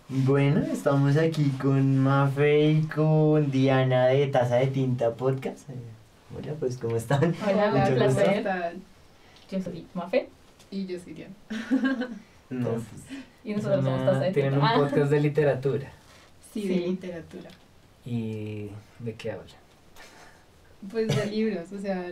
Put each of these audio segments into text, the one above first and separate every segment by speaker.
Speaker 1: Bueno, estamos aquí con Mafe y con Diana de Taza de Tinta Podcast. Hola, pues, ¿cómo están?
Speaker 2: Hola,
Speaker 1: Mucho
Speaker 2: un
Speaker 1: gusto.
Speaker 2: placer. Yo soy Mafe
Speaker 3: Y yo soy Diana.
Speaker 1: No, pues,
Speaker 2: y nosotros somos Taza de
Speaker 4: Tienen
Speaker 2: Tinta.
Speaker 4: un podcast de literatura.
Speaker 3: Sí, de literatura.
Speaker 4: ¿Y de qué hablan?
Speaker 3: Pues de libros, o sea,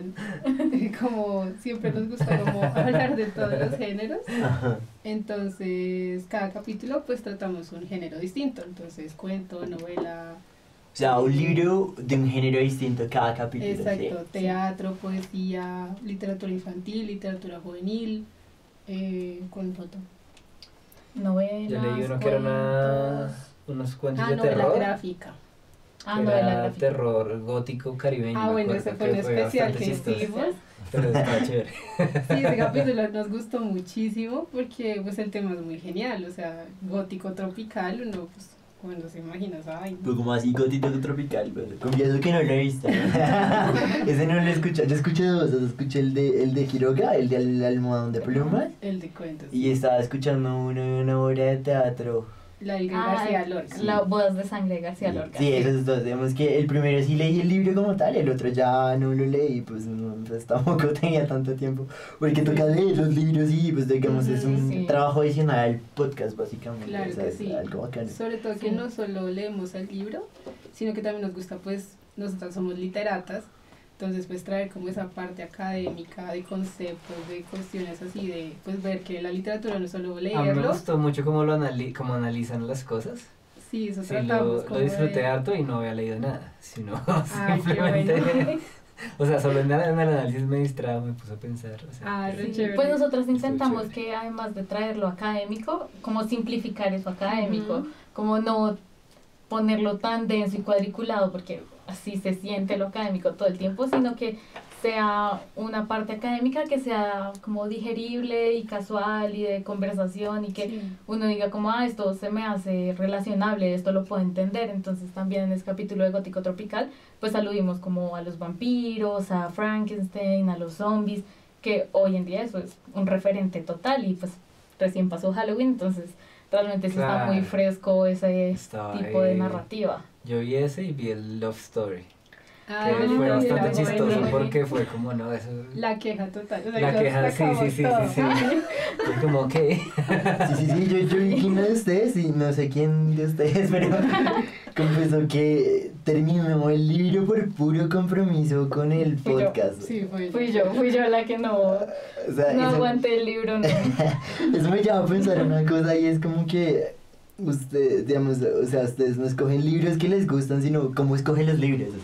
Speaker 3: como siempre nos gusta como hablar de todos los géneros.
Speaker 1: ajá.
Speaker 3: Entonces, cada capítulo pues tratamos un género distinto. Entonces, cuento, novela,
Speaker 1: O sea, un libro de un género distinto cada capítulo.
Speaker 3: exacto,
Speaker 1: ¿sí?
Speaker 3: teatro, poesía, literatura infantil, literatura juvenil, con foto.
Speaker 2: Novelas,
Speaker 4: Yo leí uno que era unos cuentos de
Speaker 3: novela
Speaker 4: terror.
Speaker 3: gráfica.
Speaker 2: Ah,
Speaker 4: que
Speaker 2: novela
Speaker 4: era
Speaker 2: gráfica.
Speaker 4: terror gótico caribeño.
Speaker 3: Ah,
Speaker 4: me
Speaker 3: bueno,
Speaker 4: acuerdo
Speaker 3: ese fue un
Speaker 4: que
Speaker 3: especial
Speaker 4: bastante
Speaker 3: que
Speaker 4: chistoso,
Speaker 3: hicimos.
Speaker 4: Pero estaba chévere.
Speaker 3: Sí, ese capítulo nos gustó muchísimo porque pues el tema es muy genial, o sea, gótico tropical, uno pues cuando se imagina esa vaina.
Speaker 1: Pues como así gotito tropical, pero confieso que no lo he visto. Ese no lo he escuchado. Yo escuché dos, escuché el de Quiroga, el de almohadón de plumas.
Speaker 3: El de cuentos.
Speaker 1: Y estaba escuchando uno de una obra de teatro.
Speaker 3: La de García Lorca.
Speaker 2: Las bodas de sangre de García Lorca.
Speaker 1: Sí, esos dos. Digamos que el primero sí leí el libro como tal, el otro ya no lo leí, pues, no, pues tampoco tenía tanto tiempo. Porque toca leer los libros y pues digamos es un
Speaker 2: Sí.
Speaker 1: trabajo adicional al podcast básicamente.
Speaker 3: Claro
Speaker 1: o sea,
Speaker 3: que
Speaker 1: es
Speaker 3: sí.
Speaker 1: algo bacano.
Speaker 3: Sobre todo que
Speaker 2: Sí.
Speaker 3: no solo leemos el libro, sino que también nos gusta pues, nosotras somos literatas, entonces pues traer como esa parte académica de conceptos, de cuestiones así, de pues ver que la literatura no es solo
Speaker 4: A mí me
Speaker 3: leerlo.
Speaker 4: gustó mucho cómo cómo analizan las cosas.
Speaker 3: Sí, eso
Speaker 4: Sí,
Speaker 3: tratamos
Speaker 4: lo
Speaker 3: como
Speaker 4: disfruté
Speaker 3: de...
Speaker 4: harto y no había leído nada, sino
Speaker 3: Ay, qué
Speaker 4: simplemente...
Speaker 3: bueno.
Speaker 4: O sea, solo en el análisis me distrajo, me puse a pensar. O sea,
Speaker 3: Ah, re
Speaker 2: Sí,
Speaker 3: chévere.
Speaker 2: pues nosotros
Speaker 4: Estuvo
Speaker 2: intentamos
Speaker 4: chévere.
Speaker 2: que además de traerlo académico, como simplificar eso académico,
Speaker 3: Ujú.
Speaker 2: como no ponerlo tan denso y cuadriculado, porque así se siente lo académico todo el tiempo, sino que sea una parte académica que sea como digerible y casual y de conversación y que
Speaker 3: Sí.
Speaker 2: uno diga como, esto se me hace relacionable, esto lo puedo entender. Entonces también en ese capítulo de Gótico Tropical, pues aludimos como a los vampiros, a Frankenstein, a los zombies, que hoy en día eso es un referente total y pues recién pasó Halloween, entonces realmente sí está muy
Speaker 4: Claro.
Speaker 2: fresco ese
Speaker 4: Estaba
Speaker 2: tipo de
Speaker 4: ahí.
Speaker 2: narrativa.
Speaker 4: Yo vi ese y vi el Love Story.
Speaker 3: Ah,
Speaker 4: Que
Speaker 3: el
Speaker 4: fue
Speaker 3: libro de
Speaker 4: bastante
Speaker 3: la
Speaker 4: chistoso
Speaker 3: buena.
Speaker 4: porque fue como, no, eso...
Speaker 3: La queja total. O sea,
Speaker 4: La
Speaker 3: lo
Speaker 4: queja, sí,
Speaker 3: sacamos
Speaker 4: sí, sí,
Speaker 3: todo.
Speaker 4: sí, sí. Fue como, ¿qué?
Speaker 1: Sí, yo vi que uno de ustedes, y no sé quién de ustedes, pero confesó que terminó el libro por puro compromiso con el
Speaker 2: Fui yo.
Speaker 1: podcast.
Speaker 3: Sí,
Speaker 2: Fui yo la que no
Speaker 1: O sea, eso,
Speaker 2: aguanté el libro, no.
Speaker 1: eso me lleva a pensar una cosa y es como que ustedes, digamos, o sea, ustedes no escogen libros que les gustan, sino cómo escogen los libros. O sea.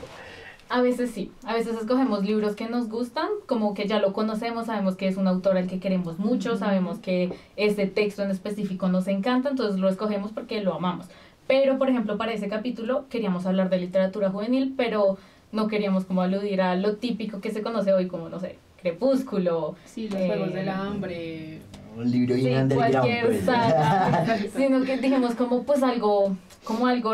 Speaker 2: A veces sí, a veces escogemos libros que nos gustan, como que ya lo conocemos, sabemos que es un autor al que queremos mucho, sabemos que ese texto en específico nos encanta, entonces lo escogemos porque lo amamos. Pero, por ejemplo, para ese capítulo queríamos hablar de literatura juvenil, pero no queríamos como aludir a lo típico que se conoce hoy, como, no sé, Crepúsculo.
Speaker 3: Sí, los Juegos del Hambre.
Speaker 1: Un libro
Speaker 2: Sí,
Speaker 1: bien underground.
Speaker 2: cualquier
Speaker 1: Pues.
Speaker 2: saga, sino que dijimos como pues algo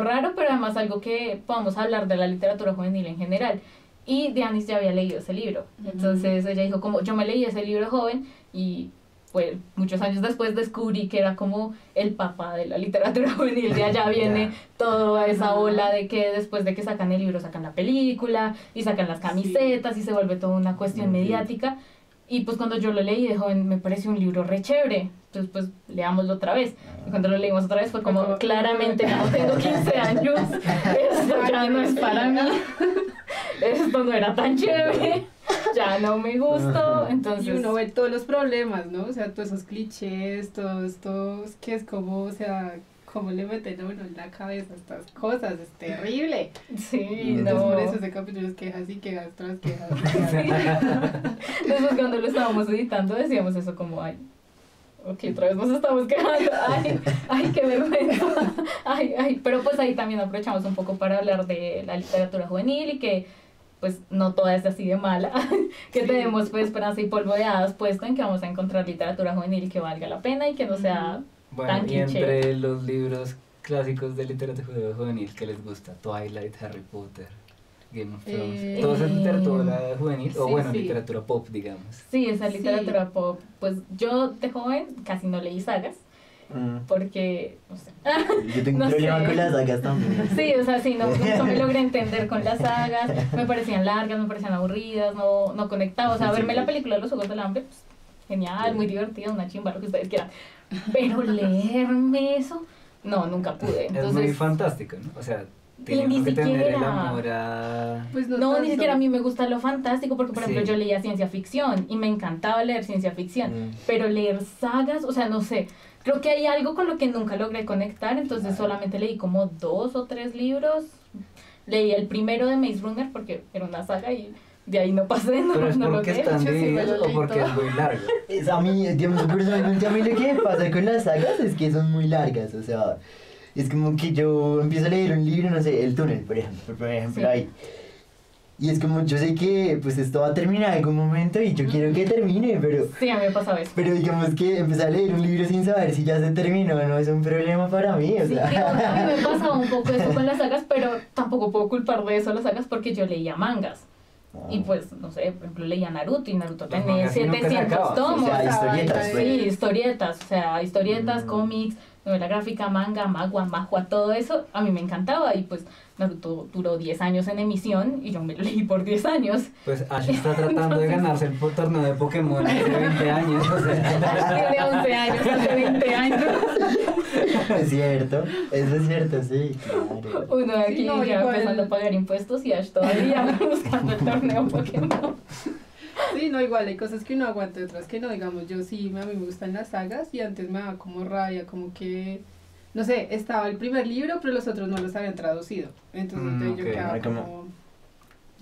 Speaker 2: raro, pero además algo que podamos hablar de la literatura juvenil en general. Y Dianis ya había leído ese libro, entonces ella dijo como yo me leí ese libro joven y pues muchos años después descubrí que era como el papá de la literatura juvenil, de allá viene toda esa ola de que después de que sacan el libro sacan la película y sacan las camisetas y se vuelve toda una cuestión mediática. Y pues cuando yo lo leí de joven me pareció un libro re chévere, entonces pues leámoslo otra vez. Y cuando lo leímos otra vez fue como, claramente no tengo 15 años, esto ya no es para mí, esto no era tan chévere, ya no me gustó, entonces...
Speaker 3: Y uno ve todos los problemas, ¿no? O sea, todos esos clichés, todos estos, que es como, o sea, cómo le meten a uno en la cabeza estas cosas, es terrible.
Speaker 2: Sí,
Speaker 3: Entonces
Speaker 2: no.
Speaker 3: por eso ese capítulo es quejas y quejas tras quejas.
Speaker 2: Entonces cuando lo estábamos editando decíamos eso como, ay, ok, otra vez nos estamos quejando, ay, qué vergüenza, ay, pero pues ahí también aprovechamos un poco para hablar de la literatura juvenil y que pues no toda es así de mala, que
Speaker 3: Sí.
Speaker 2: tenemos pues esperanza y polvo de hadas puesto en que vamos a encontrar literatura juvenil que valga la pena y que no sea
Speaker 4: Bueno,
Speaker 2: tan
Speaker 4: y
Speaker 2: cliché.
Speaker 4: entre los libros clásicos de literatura juvenil que les gusta, Twilight, Harry Potter, Game of Thrones, ¿todo es literatura juvenil? O
Speaker 3: sí,
Speaker 4: bueno,
Speaker 3: sí.
Speaker 4: literatura pop, digamos.
Speaker 2: Sí, esa
Speaker 3: Sí.
Speaker 2: literatura pop, pues yo de joven casi no leí sagas, porque, no sé.
Speaker 1: Yo tengo un
Speaker 2: No
Speaker 1: problema
Speaker 2: sé.
Speaker 1: con las sagas también.
Speaker 2: Sí, o sea, sí, nunca me logré entender con las sagas, me parecían largas, me parecían aburridas, no conectaba, o sea, verme la película de los Juegos del Hambre, pues, genial, muy divertida, una chimba, lo que ustedes quieran, pero leerme eso, no, nunca pude,
Speaker 4: Es muy
Speaker 2: entonces...
Speaker 4: fantástico, ¿no? O sea,
Speaker 2: ni
Speaker 4: tenemos que tener el
Speaker 2: siquiera.
Speaker 4: amor a...
Speaker 3: Pues
Speaker 2: No,
Speaker 3: tanto.
Speaker 2: ni siquiera a mí me gusta lo fantástico, porque por ejemplo
Speaker 4: Sí.
Speaker 2: yo leía ciencia ficción y me encantaba leer ciencia ficción,
Speaker 1: Mm.
Speaker 2: pero leer sagas, o sea, no sé, creo que hay algo con lo que nunca logré conectar, entonces solamente leí como 2 o 3 libros, leí el primero de Maze Runner porque era una saga y de ahí no pasé, no,
Speaker 4: Pero es
Speaker 2: no
Speaker 4: porque
Speaker 2: logré.
Speaker 4: están
Speaker 3: Yo sí me
Speaker 4: divididos
Speaker 3: lo
Speaker 4: o
Speaker 3: leí
Speaker 4: porque
Speaker 3: todo.
Speaker 4: es muy largo.
Speaker 1: A mí, digamos, personalmente a mí lo que me pasa con las sagas es que son muy largas, o sea, es como que yo empiezo a leer un libro, no sé, El túnel, por ejemplo,
Speaker 2: Sí.
Speaker 1: ahí. Y es como, yo sé que pues esto va a terminar en algún momento y yo quiero que termine,
Speaker 2: Sí, a mí me pasaba eso.
Speaker 1: pero digamos que empezar a leer un libro sin saber si ya se terminó no es un problema para mí, o
Speaker 2: Sí,
Speaker 1: sea.
Speaker 2: digamos, a mí me pasaba un poco eso con las sagas, pero tampoco puedo culpar de eso a las sagas porque yo leía mangas. Y pues, no sé, por ejemplo, leía Naruto y Naruto
Speaker 4: Los
Speaker 2: tenía
Speaker 4: mangas sí nunca se
Speaker 2: 700
Speaker 4: acaban.
Speaker 1: O
Speaker 2: tomos.
Speaker 1: sea, historietas,
Speaker 2: Sí,
Speaker 1: pues.
Speaker 2: historietas, o sea, historietas,
Speaker 1: Mm.
Speaker 2: cómics, novela gráfica, manga, manhwa, todo eso, a mí me encantaba y pues Naruto duró 10 años en emisión y yo me lo leí por 10 años.
Speaker 4: Pues Ash está tratando de ganarse el torneo de Pokémon hace 20 años, o sea...
Speaker 2: Tiene 11 años, hace 20 años.
Speaker 1: Es cierto, eso es cierto, sí, claro.
Speaker 2: Uno de aquí
Speaker 3: Sí, no,
Speaker 2: ya
Speaker 3: igual.
Speaker 2: empezando a pagar impuestos y Ash todavía buscando el torneo Pokémon.
Speaker 3: Sí, no, igual hay cosas que uno aguanta y otras que no, digamos, yo sí, a mí me gustan las sagas y antes me daba como rabia, como que, no sé, estaba el primer libro, pero los otros no los habían traducido, entonces yo
Speaker 4: ok.
Speaker 3: quedaba
Speaker 1: Ah, como-
Speaker 3: como,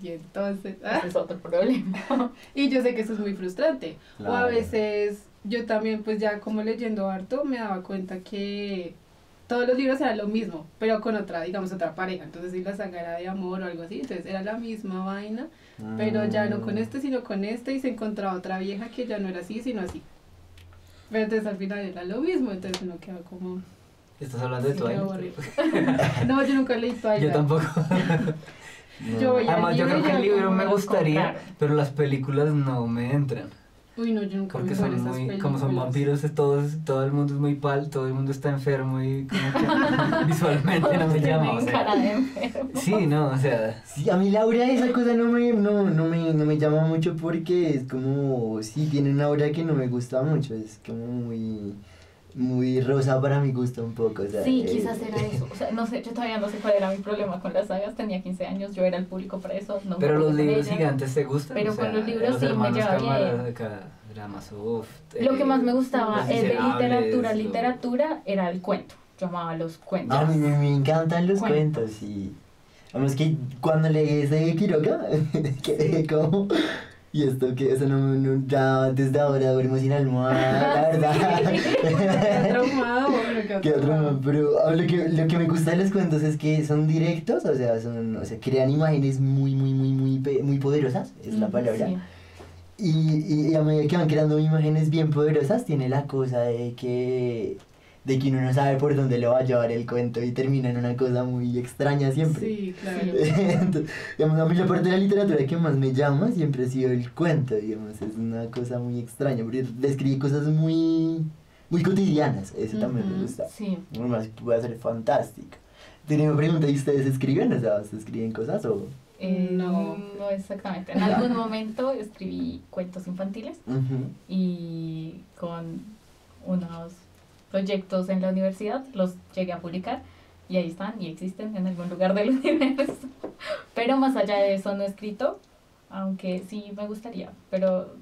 Speaker 3: y entonces,
Speaker 2: Ese es otro problema.
Speaker 3: y yo sé que eso es muy frustrante, o a
Speaker 1: Claro.
Speaker 3: veces yo también, pues ya como leyendo harto, me daba cuenta que todos los libros eran lo mismo, pero con otra, digamos, otra pareja, entonces si la saga era de amor o algo así, entonces era la misma vaina, pero ya no con este, sino con este, y se encontraba otra vieja que ya no era así, sino así. Pero entonces al final era lo mismo, entonces uno quedó como...
Speaker 4: ¿Estás hablando de
Speaker 3: sí,
Speaker 4: Twilight?
Speaker 3: quedó aburrido. No, yo nunca leí Twilight.
Speaker 4: Yo tampoco.
Speaker 1: No.
Speaker 3: Yo veía
Speaker 4: Además, yo
Speaker 3: el
Speaker 4: creo que el
Speaker 3: libro y
Speaker 4: libro
Speaker 3: ya
Speaker 4: me
Speaker 2: como los
Speaker 4: gustaría,
Speaker 2: compraron.
Speaker 4: pero las películas no me entran.
Speaker 3: Uy, no, yo nunca
Speaker 4: Porque
Speaker 3: vi
Speaker 4: son
Speaker 3: esas
Speaker 4: muy,
Speaker 3: películas.
Speaker 4: como son vampiros, todo el mundo es muy pal, todo el mundo está enfermo y como que visualmente no me llama, o
Speaker 2: Tienen cara
Speaker 4: sea.
Speaker 2: de enfermo.
Speaker 4: Sí, no, o sea,
Speaker 1: Sí, a mí Laura esa cosa no me llama mucho porque es como, sí, tiene una aura que no me gusta mucho, es como muy rosa para mi gusto un poco, o sea,
Speaker 2: Sí, quizás era eso. O sea, no sé, yo todavía no sé cuál era mi problema con las sagas. Tenía 15 años, yo era el público para eso. No
Speaker 4: pero los
Speaker 2: pude con
Speaker 4: libros
Speaker 2: ellas.
Speaker 4: gigantes te gustan.
Speaker 2: Pero
Speaker 4: o sea,
Speaker 2: con los libros
Speaker 4: los
Speaker 2: sí me
Speaker 4: hermanos
Speaker 2: lleva
Speaker 4: Cámara, Karamazov,
Speaker 2: Lo que más me gustaba
Speaker 4: Los
Speaker 2: es de
Speaker 4: Miserables,
Speaker 2: literatura era el cuento. Yo amaba los cuentos.
Speaker 1: a mí me encantan los
Speaker 2: Cuentos.
Speaker 1: cuentos y, vamos que cuando leí ese de Quiroga, quedé como, y esto que, eso ya desde ahora duermo sin almohada, la
Speaker 3: Quedé
Speaker 1: verdad.
Speaker 3: traumado, bueno, quedé
Speaker 1: Qué otro,
Speaker 3: traumado.
Speaker 1: pero lo que me gusta de los cuentos es que son directos, o sea, crean imágenes muy poderosas, es la palabra.
Speaker 2: Sí.
Speaker 1: Y a medida que van creando imágenes bien poderosas, tiene la cosa de que uno no sabe por dónde lo va a llevar el cuento y termina en una cosa muy extraña siempre.
Speaker 3: Sí, claro.
Speaker 1: Entonces, digamos, a mí la parte de la literatura que más me llama siempre ha sido el cuento, digamos, es una cosa muy extraña, porque describe cosas muy cotidianas, eso también me
Speaker 3: Ujú.
Speaker 1: gusta.
Speaker 2: Sí.
Speaker 1: Además, puede ser fantástico. Tenía una pregunta, ¿y ustedes escriben? O sea, ¿se escriben cosas o...?
Speaker 3: No.
Speaker 2: No exactamente. En algún momento escribí cuentos infantiles
Speaker 1: Ujú.
Speaker 2: y con unos proyectos en la universidad los llegué a publicar y ahí están y existen en algún lugar del universo. Pero más allá de eso no he escrito, aunque sí me gustaría, pero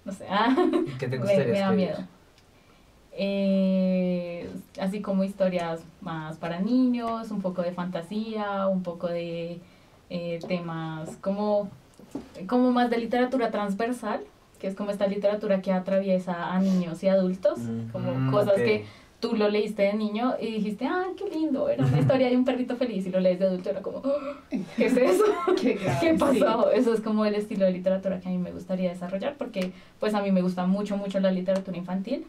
Speaker 2: no sé,
Speaker 4: ¿qué te
Speaker 2: me
Speaker 4: gustaría
Speaker 2: da
Speaker 4: escribir?
Speaker 2: miedo. Así como historias más para niños, un poco de fantasía, un poco de temas como más de literatura transversal, que es como esta literatura que atraviesa a niños y adultos, como cosas
Speaker 4: ok.
Speaker 2: que tú lo leíste de niño y dijiste, ah, qué lindo, era una historia de un perrito feliz, y lo lees de adulto era como, "Oh, ¿qué es eso?
Speaker 3: Qué grave,
Speaker 2: ¿Qué
Speaker 3: sí.
Speaker 2: pasó?". Eso es como el estilo de literatura que a mí me gustaría desarrollar, porque pues a mí me gusta mucho la literatura infantil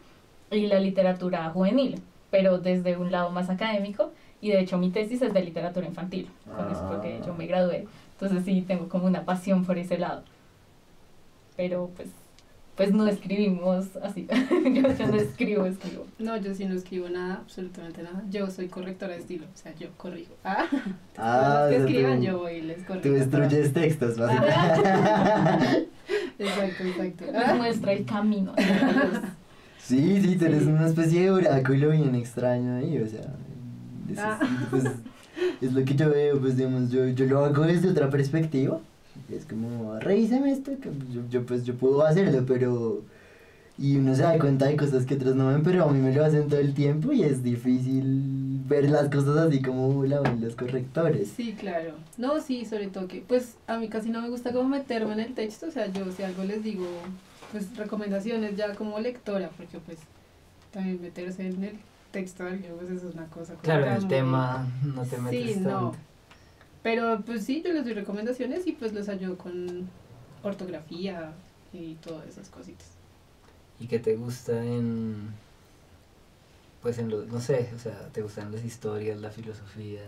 Speaker 2: y la literatura juvenil, pero desde un lado más académico, y de hecho mi tesis es de literatura infantil, con eso fue que yo me gradué, entonces sí tengo como una pasión por ese lado, pero pues pues no escribimos así. Yo no escribo.
Speaker 3: No, yo sí no escribo nada, absolutamente nada. Yo soy correctora de estilo, o sea, yo corrijo.
Speaker 1: Ah,
Speaker 3: Los que
Speaker 1: o sea,
Speaker 3: escriban yo voy y les
Speaker 1: Tú
Speaker 3: corrijo.
Speaker 1: destruyes textos, básicamente.
Speaker 3: Exacto.
Speaker 2: Nos muestra el camino.
Speaker 1: Sí, tú eres una especie de oráculo bien extraño ahí, o sea, pues, es lo que yo veo, pues digamos, yo lo hago desde otra perspectiva, es como, revísame esto, que yo puedo hacerlo, pero, y uno se da cuenta de cosas que otros no ven, pero a mí me lo hacen todo el tiempo y es difícil ver las cosas así como la ven los correctores.
Speaker 3: Sí, claro. No, sí, sobre todo que, pues, a mí casi no me gusta como meterme en el texto, o sea, yo si algo les digo, pues, recomendaciones ya como lectora, porque, pues, también meterse en el texto de algo, pues, eso es una cosa. como
Speaker 4: Claro, en
Speaker 3: tan
Speaker 4: el
Speaker 3: muy-
Speaker 4: tema no te metes
Speaker 3: Sí,
Speaker 4: tanto.
Speaker 3: no. Pero, pues, sí, yo les doy recomendaciones y, pues, los ayudo con ortografía y todas esas cositas.
Speaker 4: ¿Y qué te gusta pues en los, no sé, o sea, te gustan las historias, la filosofía,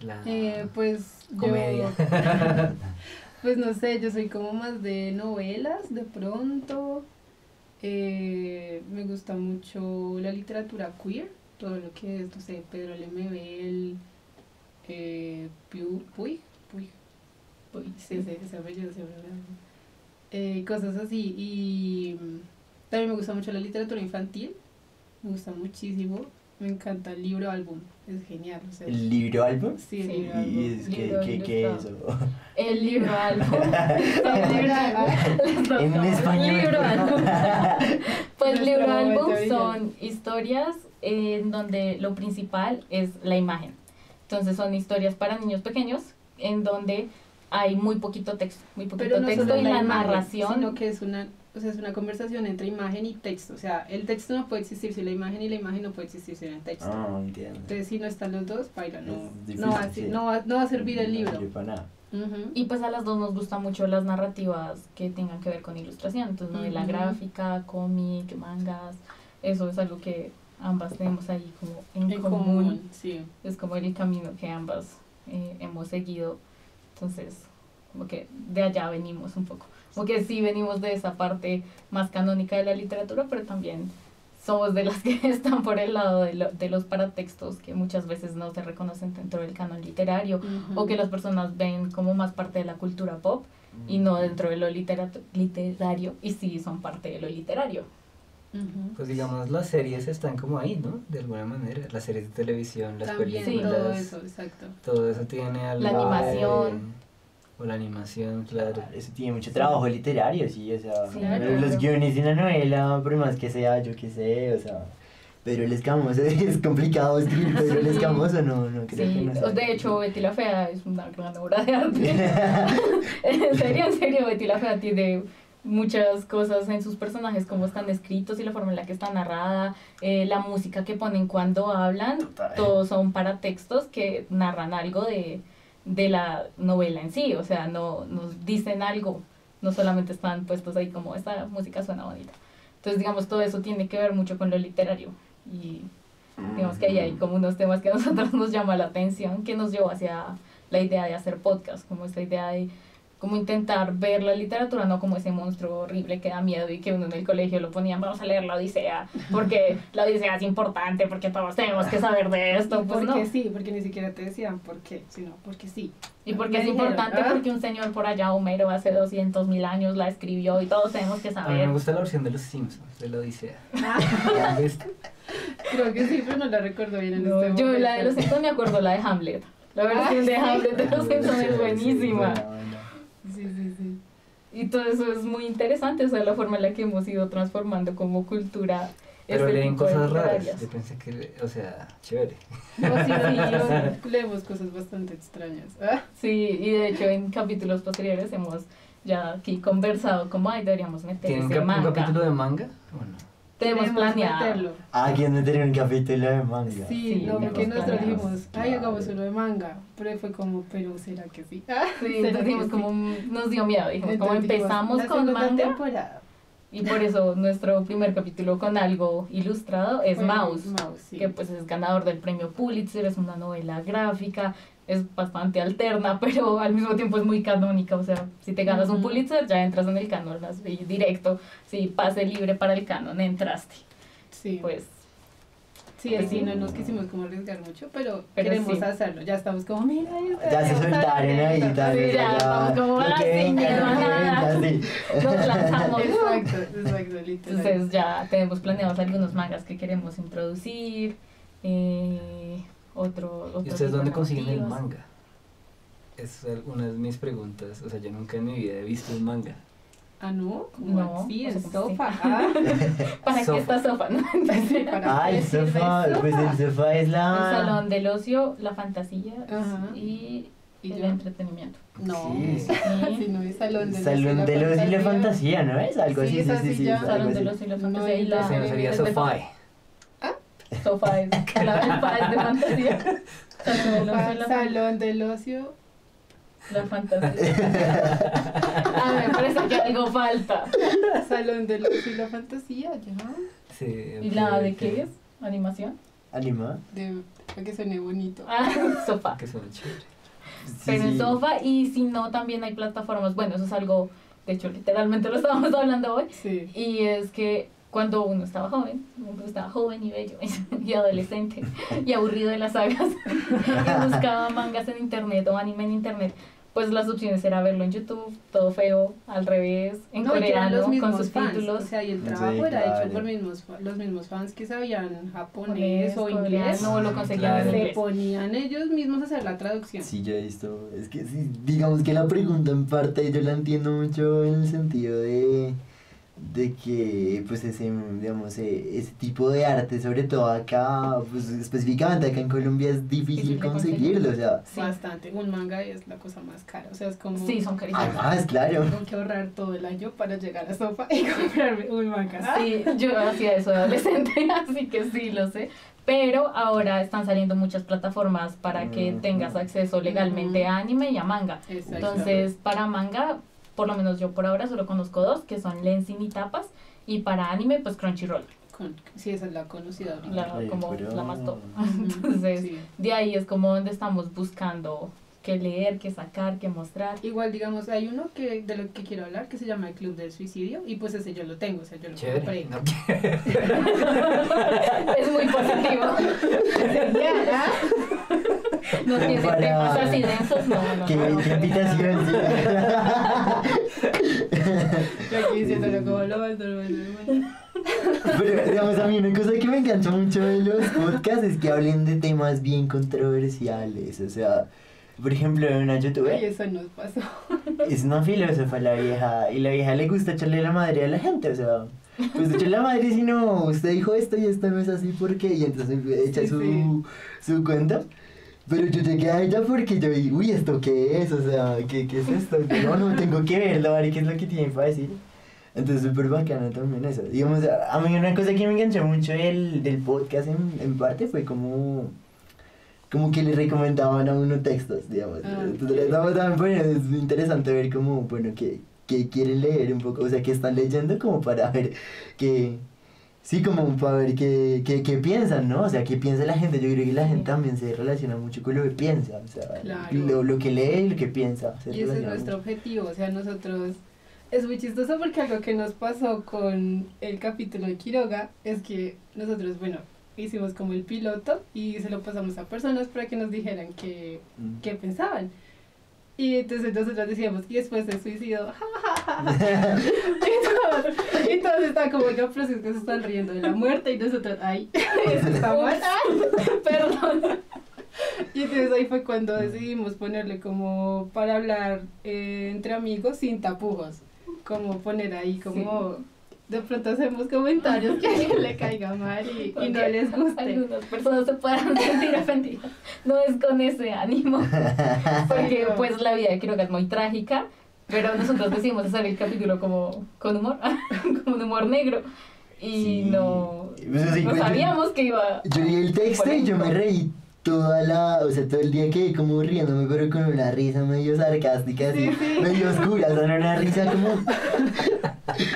Speaker 4: la
Speaker 3: Pues,
Speaker 4: comedia?
Speaker 3: Pues no sé, yo soy como más de novelas, de pronto. Me gusta mucho la literatura queer, todo lo que es, no sé, Pedro Lemebel, Puig, sí, ese apellido se me olvidó. Cosas así. Y también me gusta mucho la literatura infantil, me gusta muchísimo. Me encanta el libro álbum, es genial. O sea,
Speaker 1: ¿El libro álbum?
Speaker 3: sí, el
Speaker 2: Sí.
Speaker 3: libro álbum.
Speaker 1: Y es
Speaker 2: Libro
Speaker 1: ¿qué es
Speaker 2: ilustrado.
Speaker 1: eso?
Speaker 2: El libro álbum.
Speaker 3: El libro álbum.
Speaker 1: En español.
Speaker 2: Libro
Speaker 1: por
Speaker 2: álbum.
Speaker 1: favor.
Speaker 2: Pues
Speaker 3: Nuestro
Speaker 2: libro
Speaker 3: momento
Speaker 2: álbum
Speaker 3: brillante.
Speaker 2: son historias en donde lo principal es la imagen. Entonces son historias para niños pequeños en donde hay muy poquito texto
Speaker 3: Pero no
Speaker 2: texto
Speaker 3: solo
Speaker 2: y
Speaker 3: la
Speaker 2: la
Speaker 3: imagen,
Speaker 2: narración.
Speaker 3: sino que es una conversación entre imagen y texto. O sea, el texto no puede existir sin la imagen y la imagen no puede existir sin el texto.
Speaker 1: Ah, entiendo.
Speaker 3: Entonces, si no están los dos, baila, no,
Speaker 1: Es difícil,
Speaker 3: no, va,
Speaker 1: sí.
Speaker 3: no va a servir el
Speaker 1: No
Speaker 3: libro.
Speaker 1: sirve para nada.
Speaker 3: Ujú.
Speaker 2: Y pues a las dos nos gustan mucho las narrativas que tengan que ver con ilustración. Entonces novela
Speaker 3: Ujú.
Speaker 2: gráfica, cómic, mangas. Eso es algo que ambas tenemos ahí como en
Speaker 3: En
Speaker 2: común.
Speaker 3: común, sí.
Speaker 2: Es como el camino que ambas hemos seguido. Entonces, como que de allá venimos un poco. Como que sí venimos de esa parte más canónica de la literatura, pero también somos de las que están por el lado de los paratextos que muchas veces no se reconocen dentro del canon literario
Speaker 3: Ujú.
Speaker 2: o que las personas ven como más parte de la cultura pop y no dentro de lo literario y sí son parte de lo literario.
Speaker 3: Ujú.
Speaker 4: Pues digamos, las series están como ahí, ¿no? De alguna manera, las series de televisión, las
Speaker 3: También
Speaker 4: películas,
Speaker 3: todo eso, exacto.
Speaker 4: todo eso tiene algo
Speaker 2: La animación.
Speaker 4: o la animación, claro.
Speaker 1: Eso tiene mucho trabajo literario, sí, o sea,
Speaker 2: Claro.
Speaker 1: los guiones de una novela, por más que sea, yo qué sé, o sea, Pedro el Escamoso, es complicado escribir Pedro el
Speaker 2: Sí.
Speaker 1: Escamoso, no creo que
Speaker 2: Sí,
Speaker 1: no sea.
Speaker 2: de hecho Betty la Fea es una gran obra de arte. En serio, Betty la Fea tiene muchas cosas en sus personajes, cómo están escritos y la forma en la que está narrada, la música que ponen cuando hablan,
Speaker 1: Total.
Speaker 2: todos son paratextos que narran algo de la novela en sí, o sea, no nos dicen algo, no solamente están puestos ahí como esta música suena bonita. Entonces, digamos, todo eso tiene que ver mucho con lo literario y digamos que ahí hay como unos temas que a nosotros nos llama la atención, que nos llevó hacia la idea de hacer podcast, como esta idea de como intentar ver la literatura no como ese monstruo horrible que da miedo y que uno en el colegio lo ponían, vamos a leer la Odisea, porque la Odisea es importante, porque todos tenemos que saber de esto, pues no.
Speaker 3: Porque sí, porque ni siquiera te decían por qué, sino porque sí.
Speaker 2: Y porque
Speaker 3: Me
Speaker 2: es
Speaker 3: dijeron,
Speaker 2: importante, porque un señor por allá, Homero, hace 200.000 años la escribió y todos tenemos que
Speaker 4: A mí
Speaker 2: saber.
Speaker 4: me gusta la versión de los Simpsons, de la Odisea.
Speaker 3: Ah,
Speaker 4: ¿La han visto?
Speaker 3: creo que sí, pero no la recuerdo bien en
Speaker 2: No,
Speaker 3: este
Speaker 2: yo
Speaker 3: momento.
Speaker 2: la de los Simpsons me acuerdo la de Hamlet. La versión de
Speaker 3: sí.
Speaker 2: Hamlet de los Simpsons es buenísima.
Speaker 3: Sí.
Speaker 2: Y todo eso es muy interesante, o sea, la forma en la que hemos ido transformando como cultura.
Speaker 4: Pero
Speaker 2: este
Speaker 4: leen
Speaker 2: tipo de
Speaker 4: cosas raras.
Speaker 2: literarias.
Speaker 4: Yo pensé que, o sea, chévere.
Speaker 3: No, sí, leemos cosas bastante extrañas. Ah,
Speaker 2: Sí, y de hecho en capítulos posteriores hemos ya aquí conversado como, ay, deberíamos meter
Speaker 4: ¿Tienen
Speaker 2: ese
Speaker 4: un
Speaker 2: manga.
Speaker 4: capítulo de manga? Bueno,
Speaker 2: Tenemos
Speaker 3: queremos
Speaker 2: planeado.
Speaker 3: meterlo.
Speaker 1: Ah, ¿quién no tiene un capítulo de manga?
Speaker 3: Sí,
Speaker 2: Sí,
Speaker 3: no, porque
Speaker 2: tenemos
Speaker 3: nosotros
Speaker 2: planeado.
Speaker 3: dijimos, ay, hagamos uno de manga. Pero fue como, pero ¿será que sí? Ah,
Speaker 2: Sí,
Speaker 3: ¿será
Speaker 2: entonces
Speaker 3: que
Speaker 2: dijimos
Speaker 3: sí?
Speaker 2: como, nos dio miedo, dijimos como
Speaker 3: Entonces dijimos,
Speaker 2: empezamos
Speaker 3: la
Speaker 2: con
Speaker 3: segunda
Speaker 2: manga
Speaker 3: temporada.
Speaker 2: Y por eso nuestro primer capítulo con algo ilustrado es Mouse,
Speaker 3: sí.
Speaker 2: que pues es ganador del premio Pulitzer, es una novela gráfica, es bastante alterna, pero al mismo tiempo es muy canónica, o sea, si te ganas un Pulitzer ya entras en el canon, así, directo, si pase libre para el canon, entraste.
Speaker 3: Sí.
Speaker 2: Pues...
Speaker 3: Sí, así no nos quisimos como arriesgar mucho, pero queremos
Speaker 2: sí.
Speaker 3: hacerlo. Ya estamos como, mira esto.
Speaker 1: Ya se soltaron ahí y tal.
Speaker 2: Sí, ya estamos como, sí, nada. Nos lanzamos.
Speaker 3: Exacto, literal.
Speaker 2: Entonces ya tenemos planeados algunos mangas que queremos introducir. Otro
Speaker 4: ¿Y ustedes dónde consiguen el
Speaker 2: narrativas.
Speaker 4: manga? Es una de mis preguntas. O sea, yo nunca en mi vida he visto un manga.
Speaker 3: Ah, ¿no? ¿Cómo
Speaker 2: No,
Speaker 3: así?
Speaker 2: o
Speaker 3: ¿En
Speaker 2: sea, como
Speaker 3: Sofa?
Speaker 2: sí.
Speaker 3: Ah,
Speaker 2: ¿Para qué está Sofa? ¿No? Entonces,
Speaker 3: ¿para
Speaker 1: Ah,
Speaker 3: qué
Speaker 1: el
Speaker 3: sirve
Speaker 1: sofá,
Speaker 3: eso?
Speaker 1: pues el sofá es
Speaker 2: el
Speaker 1: la...
Speaker 2: salón del ocio, la fantasía
Speaker 3: Ajá.
Speaker 2: y
Speaker 3: ¿Y
Speaker 2: el
Speaker 3: yo?
Speaker 2: entretenimiento.
Speaker 3: No,
Speaker 1: Sí.
Speaker 3: si no es salón de
Speaker 1: Salón de los y la fantasía, ¿no es? Algo
Speaker 3: Sí,
Speaker 1: así,
Speaker 3: es así ya.
Speaker 1: es algo
Speaker 2: Salón
Speaker 1: así.
Speaker 2: del ocio y la
Speaker 3: No,
Speaker 2: fantasía y la...
Speaker 4: Ese no sería Sofá.
Speaker 2: Sofá es la es de fantasía. Salón del ocio y la
Speaker 3: Salón del ocio.
Speaker 2: La fantasía. A ver, parece que algo falta.
Speaker 3: Salón del ocio y la fantasía, ya.
Speaker 4: Sí,
Speaker 2: ¿Y la de
Speaker 4: ok.
Speaker 2: qué es? ¿Animación?
Speaker 1: ¿Anima?
Speaker 3: Para que suene bonito.
Speaker 2: Ah, sofá.
Speaker 4: Que suena chévere.
Speaker 1: Sí,
Speaker 2: Pero en
Speaker 1: sí.
Speaker 2: sofá, y si no, también hay plataformas. Bueno, eso es algo, de hecho, literalmente lo estábamos hablando hoy.
Speaker 3: Sí.
Speaker 2: Y es que cuando uno estaba joven y bello y adolescente y aburrido de las sagas y buscaba mangas en internet o anime en internet, pues las opciones era verlo en YouTube, todo feo, al revés, en
Speaker 3: No, y que eran
Speaker 2: coreano,
Speaker 3: los
Speaker 2: con
Speaker 3: mismos
Speaker 2: subtítulos.
Speaker 3: fans, o sea, y el
Speaker 1: Sí,
Speaker 3: trabajo era
Speaker 1: claro.
Speaker 3: hecho por los mismos fans que sabían japonés o inglés.
Speaker 2: No lo conseguían en
Speaker 4: Claro.
Speaker 3: Se
Speaker 2: inglés.
Speaker 3: ponían ellos mismos a hacer la traducción.
Speaker 1: Sí, yo he visto, es que sí, digamos que la pregunta en parte yo la entiendo mucho en el sentido de que pues ese, digamos, ese tipo de arte, sobre todo acá, pues específicamente acá en Colombia es difícil
Speaker 2: Difícil de
Speaker 1: conseguirlo, o sea,
Speaker 2: Sí.
Speaker 3: Bastante. Un manga es la cosa más cara, o sea, es como...
Speaker 2: Sí, son carísimos.
Speaker 1: además, claro.
Speaker 3: Tengo que ahorrar todo el año para llegar a Sofa y comprarme un manga.
Speaker 2: Sí, yo hacía eso de adolescente, así que sí, lo sé. Pero ahora están saliendo muchas plataformas para que tengas acceso legalmente a anime y a manga.
Speaker 3: Exacto.
Speaker 2: Entonces, para manga, por lo menos yo por ahora solo conozco dos, que son Lensing y Tapas. Y para anime, pues Crunchyroll,
Speaker 3: Sí, esa es la conocida ahorita.
Speaker 2: la, como
Speaker 1: pero-
Speaker 2: la más top.
Speaker 3: Ujú,
Speaker 2: Entonces,
Speaker 3: sí.
Speaker 2: de ahí es como donde estamos buscando qué leer, qué sacar, qué mostrar.
Speaker 3: Igual, digamos, hay uno que de lo que quiero hablar que se llama El Club del Suicidio y pues ese yo lo tengo, o sea, yo lo compré.
Speaker 4: Chévere. No,
Speaker 2: Es muy positivo.
Speaker 3: Ya,
Speaker 2: No tiene
Speaker 1: Para-
Speaker 2: temas así densos, no.
Speaker 1: Qué invitación, sí.
Speaker 3: yo aquí diciéndolo como lo más normal.
Speaker 1: Pero, digamos, a mí una cosa que me encanta mucho de los podcasts es que hablen de temas bien controversiales, o sea, por ejemplo, una
Speaker 3: Ay,
Speaker 1: youtuber
Speaker 3: eso nos pasó.
Speaker 1: es una filósofa la vieja, y la vieja le gusta echarle la madre a la gente, o sea, pues echarle la madre si no, usted dijo esto y esto no es así, ¿por qué? Y entonces echa
Speaker 3: Sí,
Speaker 1: su cuenta. Pero yo llegué a ella porque yo vi, uy, ¿esto qué es? O sea, ¿qué es esto? No, tengo que verlo, a ver qué es lo que tiene para decir. Entonces, súper bacana también eso. Digamos, a mí una cosa que me enganchó mucho del podcast en parte fue como que le recomendaban a uno textos, digamos.
Speaker 3: Ah,
Speaker 1: Entonces, también pues, es interesante ver como, bueno, qué quieren leer un poco, o sea, qué están leyendo como para ver qué... Sí, como para ver qué piensan, ¿no? O sea, qué piensa la gente. Yo creo que la gente también se relaciona mucho con lo que piensa. O sea,
Speaker 3: Claro.
Speaker 1: lo que lee y lo que piensa. Se
Speaker 3: Y ese es
Speaker 1: relaciona
Speaker 3: nuestro
Speaker 1: mucho.
Speaker 3: objetivo, o sea, nosotros... Es muy chistoso porque algo que nos pasó con el capítulo de Quiroga es que nosotros, bueno, hicimos como el piloto y se lo pasamos a personas para que nos dijeran qué pensaban. Y entonces nosotros decíamos, y después se suicidó, y todos estaban como, yo, pero si es que se están riendo de la muerte, y nosotros, ay, eso está mal, perdón. Y entonces ahí fue cuando decidimos ponerle como para hablar entre amigos sin tapujos, como poner ahí como... De pronto hacemos comentarios que a alguien le caiga mal y no les guste.
Speaker 2: Algunas personas se puedan sentir ofendidas. No es con ese ánimo. Porque pues la vida de Quiroga es muy trágica. Pero nosotros decidimos hacer el capítulo como con humor. Como un humor negro. Y
Speaker 1: Sí.
Speaker 2: no,
Speaker 1: Pues así,
Speaker 2: no
Speaker 1: pues,
Speaker 2: sabíamos que iba...
Speaker 1: Yo leí el texto y yo me reí o sea, todo el día quedé como riéndome, pero con una risa medio sarcástica, así, medio oscura, o sea, no una risa como...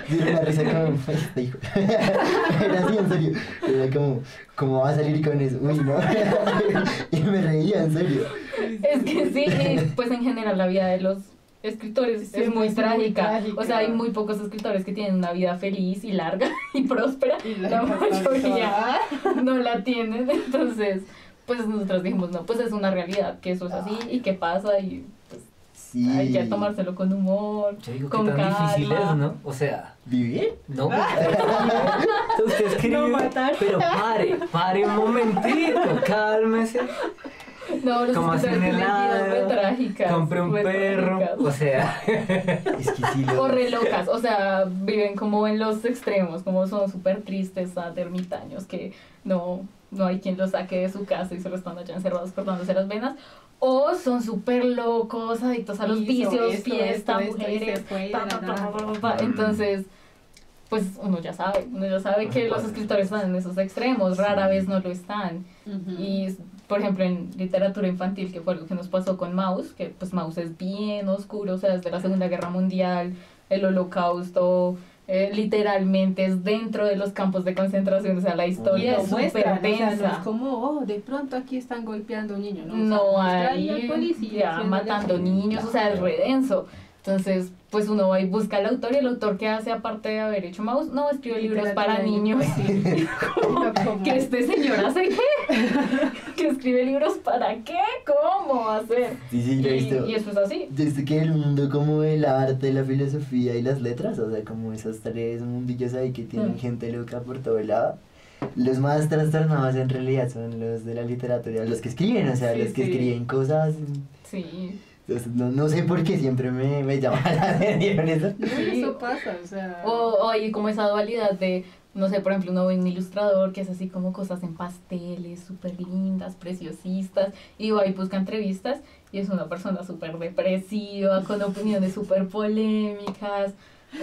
Speaker 1: Sí, era una risa como... "Ay, este hijo". Era así, en serio. Era como, ¿cómo va a salir con eso? Uy, no. Y me reía, en serio.
Speaker 2: Es que sí, y pues en general la vida de los escritores
Speaker 3: Sí,
Speaker 2: es muy
Speaker 3: es muy
Speaker 2: trágica.
Speaker 3: trágica.
Speaker 2: O sea, hay muy pocos escritores que tienen una vida feliz y larga y próspera.
Speaker 3: Y
Speaker 2: La mayoría
Speaker 3: toda.
Speaker 2: no la tienen. Entonces, pues nosotros dijimos, no, pues es una realidad, que eso es así y que pasa y pues
Speaker 1: Sí.
Speaker 2: hay que tomárselo con humor,
Speaker 4: Yo digo
Speaker 2: con
Speaker 4: que tan
Speaker 2: calma.
Speaker 4: difícil es, ¿no? O sea,
Speaker 1: ¿Vivir?
Speaker 4: no. Usted escribe,
Speaker 3: No matar.
Speaker 4: pero pare un momentito, cálmese.
Speaker 2: No, los
Speaker 4: Como
Speaker 2: escritores
Speaker 4: hacen
Speaker 2: tienen vidas
Speaker 4: helado,
Speaker 2: re trágicas.
Speaker 4: compre un
Speaker 2: re
Speaker 4: perro,
Speaker 2: trágicas.
Speaker 4: o sea,
Speaker 1: Es que sí lo...
Speaker 2: O re locas, o sea, viven como en los extremos, como son súper tristes, ermitaños, que no hay quien los saque de su casa y solo están allá encerrados cortándose las venas. O son súper locos, adictos a los
Speaker 3: Hizo
Speaker 2: vicios,
Speaker 3: esto,
Speaker 2: fiesta,
Speaker 3: esto, y
Speaker 2: mujeres,
Speaker 3: se fue de
Speaker 2: ta,
Speaker 3: la
Speaker 2: ta, ta,
Speaker 3: nada.
Speaker 2: ta, ta, ta. Entonces, pues uno ya sabe que los escritores están en esos extremos, rara vez no lo están.
Speaker 3: Ujú.
Speaker 2: Y, por ejemplo, en literatura infantil, que fue algo que nos pasó con Maus, que pues Maus es bien oscuro, o sea, desde la Segunda Guerra Mundial, el Holocausto, literalmente es dentro de los campos de concentración, o sea, la
Speaker 3: Y
Speaker 2: historia
Speaker 3: lo
Speaker 2: es
Speaker 3: muestran,
Speaker 2: súper
Speaker 3: o sea, no
Speaker 2: densa.
Speaker 3: es como, de pronto aquí están golpeando a un niño, ¿no?
Speaker 2: No
Speaker 3: O sea, muestra
Speaker 2: hay
Speaker 3: al policía
Speaker 2: ya
Speaker 3: haciendo
Speaker 2: matando
Speaker 3: así.
Speaker 2: niños, o sea, es re denso. Entonces, pues uno va y busca al autor, y el autor que hace, aparte de haber hecho Maus, no, escribe libros para niños.
Speaker 3: Sí. Como-
Speaker 2: ¿Que este señor hace qué? ¿Que escribe libros para qué? ¿Cómo va a ser?
Speaker 1: Sí, lo he visto.
Speaker 2: Y eso es así.
Speaker 1: Desde que el mundo como el arte, la filosofía y las letras, o sea, como esos tres mundillos ahí que tienen gente loca por todo lado, los más trastornados en realidad son los de la literatura, los que escriben, o sea,
Speaker 3: Sí,
Speaker 1: los que
Speaker 3: sí.
Speaker 1: escriben cosas.
Speaker 2: Sí.
Speaker 1: Entonces, no sé por qué siempre me llama la atención eso.
Speaker 3: No,
Speaker 2: Sí.
Speaker 3: eso pasa, o sea...
Speaker 2: O hay como esa dualidad de, no sé, por ejemplo, uno ve un ilustrador que hace así como cosas en pasteles, súper lindas, preciosistas, y va y busca entrevistas, y es una persona súper depresiva, con opiniones súper polémicas,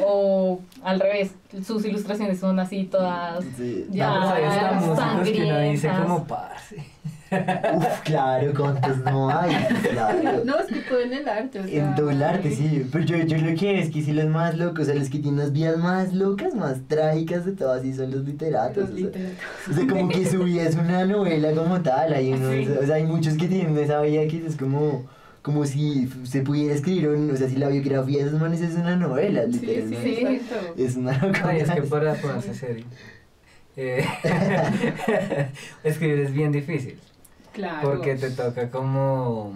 Speaker 2: o al revés, sus ilustraciones son así todas
Speaker 1: Sí.
Speaker 2: ya
Speaker 4: no, pues ahí están músicos que uno dice
Speaker 2: sangrientas.
Speaker 4: como parce.
Speaker 1: Uf, claro, cuántos no hay, claro.
Speaker 3: No, es que todo en el arte, o sea...
Speaker 1: En todo el arte, sí. Pero yo lo que es que sí los más locos, o sea, los que tienen las vidas más locas, más trágicas de todas, sí son los literatos.
Speaker 3: Los
Speaker 1: o sea.
Speaker 3: literatos.
Speaker 1: O sea, como que su vida es una novela como tal, hay unos,
Speaker 2: Sí.
Speaker 1: o sea, hay muchos que tienen esa vida que es como si se pudiera escribir, o sea, si la biografía de esos manes es una novela,
Speaker 3: Sí,
Speaker 1: literalmente.
Speaker 3: sí,
Speaker 2: Sí.
Speaker 3: exacto.
Speaker 1: Es una locura.
Speaker 4: Ay, es que para ponerse serio. Escribir es bien difícil.
Speaker 3: Claro.
Speaker 4: Porque te toca como,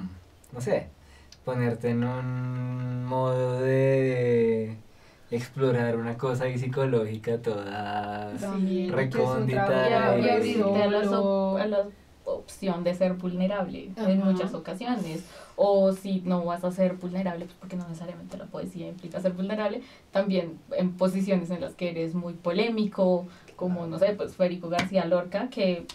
Speaker 4: no sé, ponerte en un modo de explorar una cosa ahí psicológica toda
Speaker 3: También, que es un
Speaker 4: recóndita.
Speaker 3: trabajo
Speaker 2: Y abrirte a
Speaker 3: solo.
Speaker 2: la opción de ser vulnerable
Speaker 3: Ajá.
Speaker 2: en muchas ocasiones. O si no vas a ser vulnerable, pues porque no necesariamente la poesía implica ser vulnerable, también en posiciones en las que eres muy polémico, como, no sé, pues Federico García Lorca, que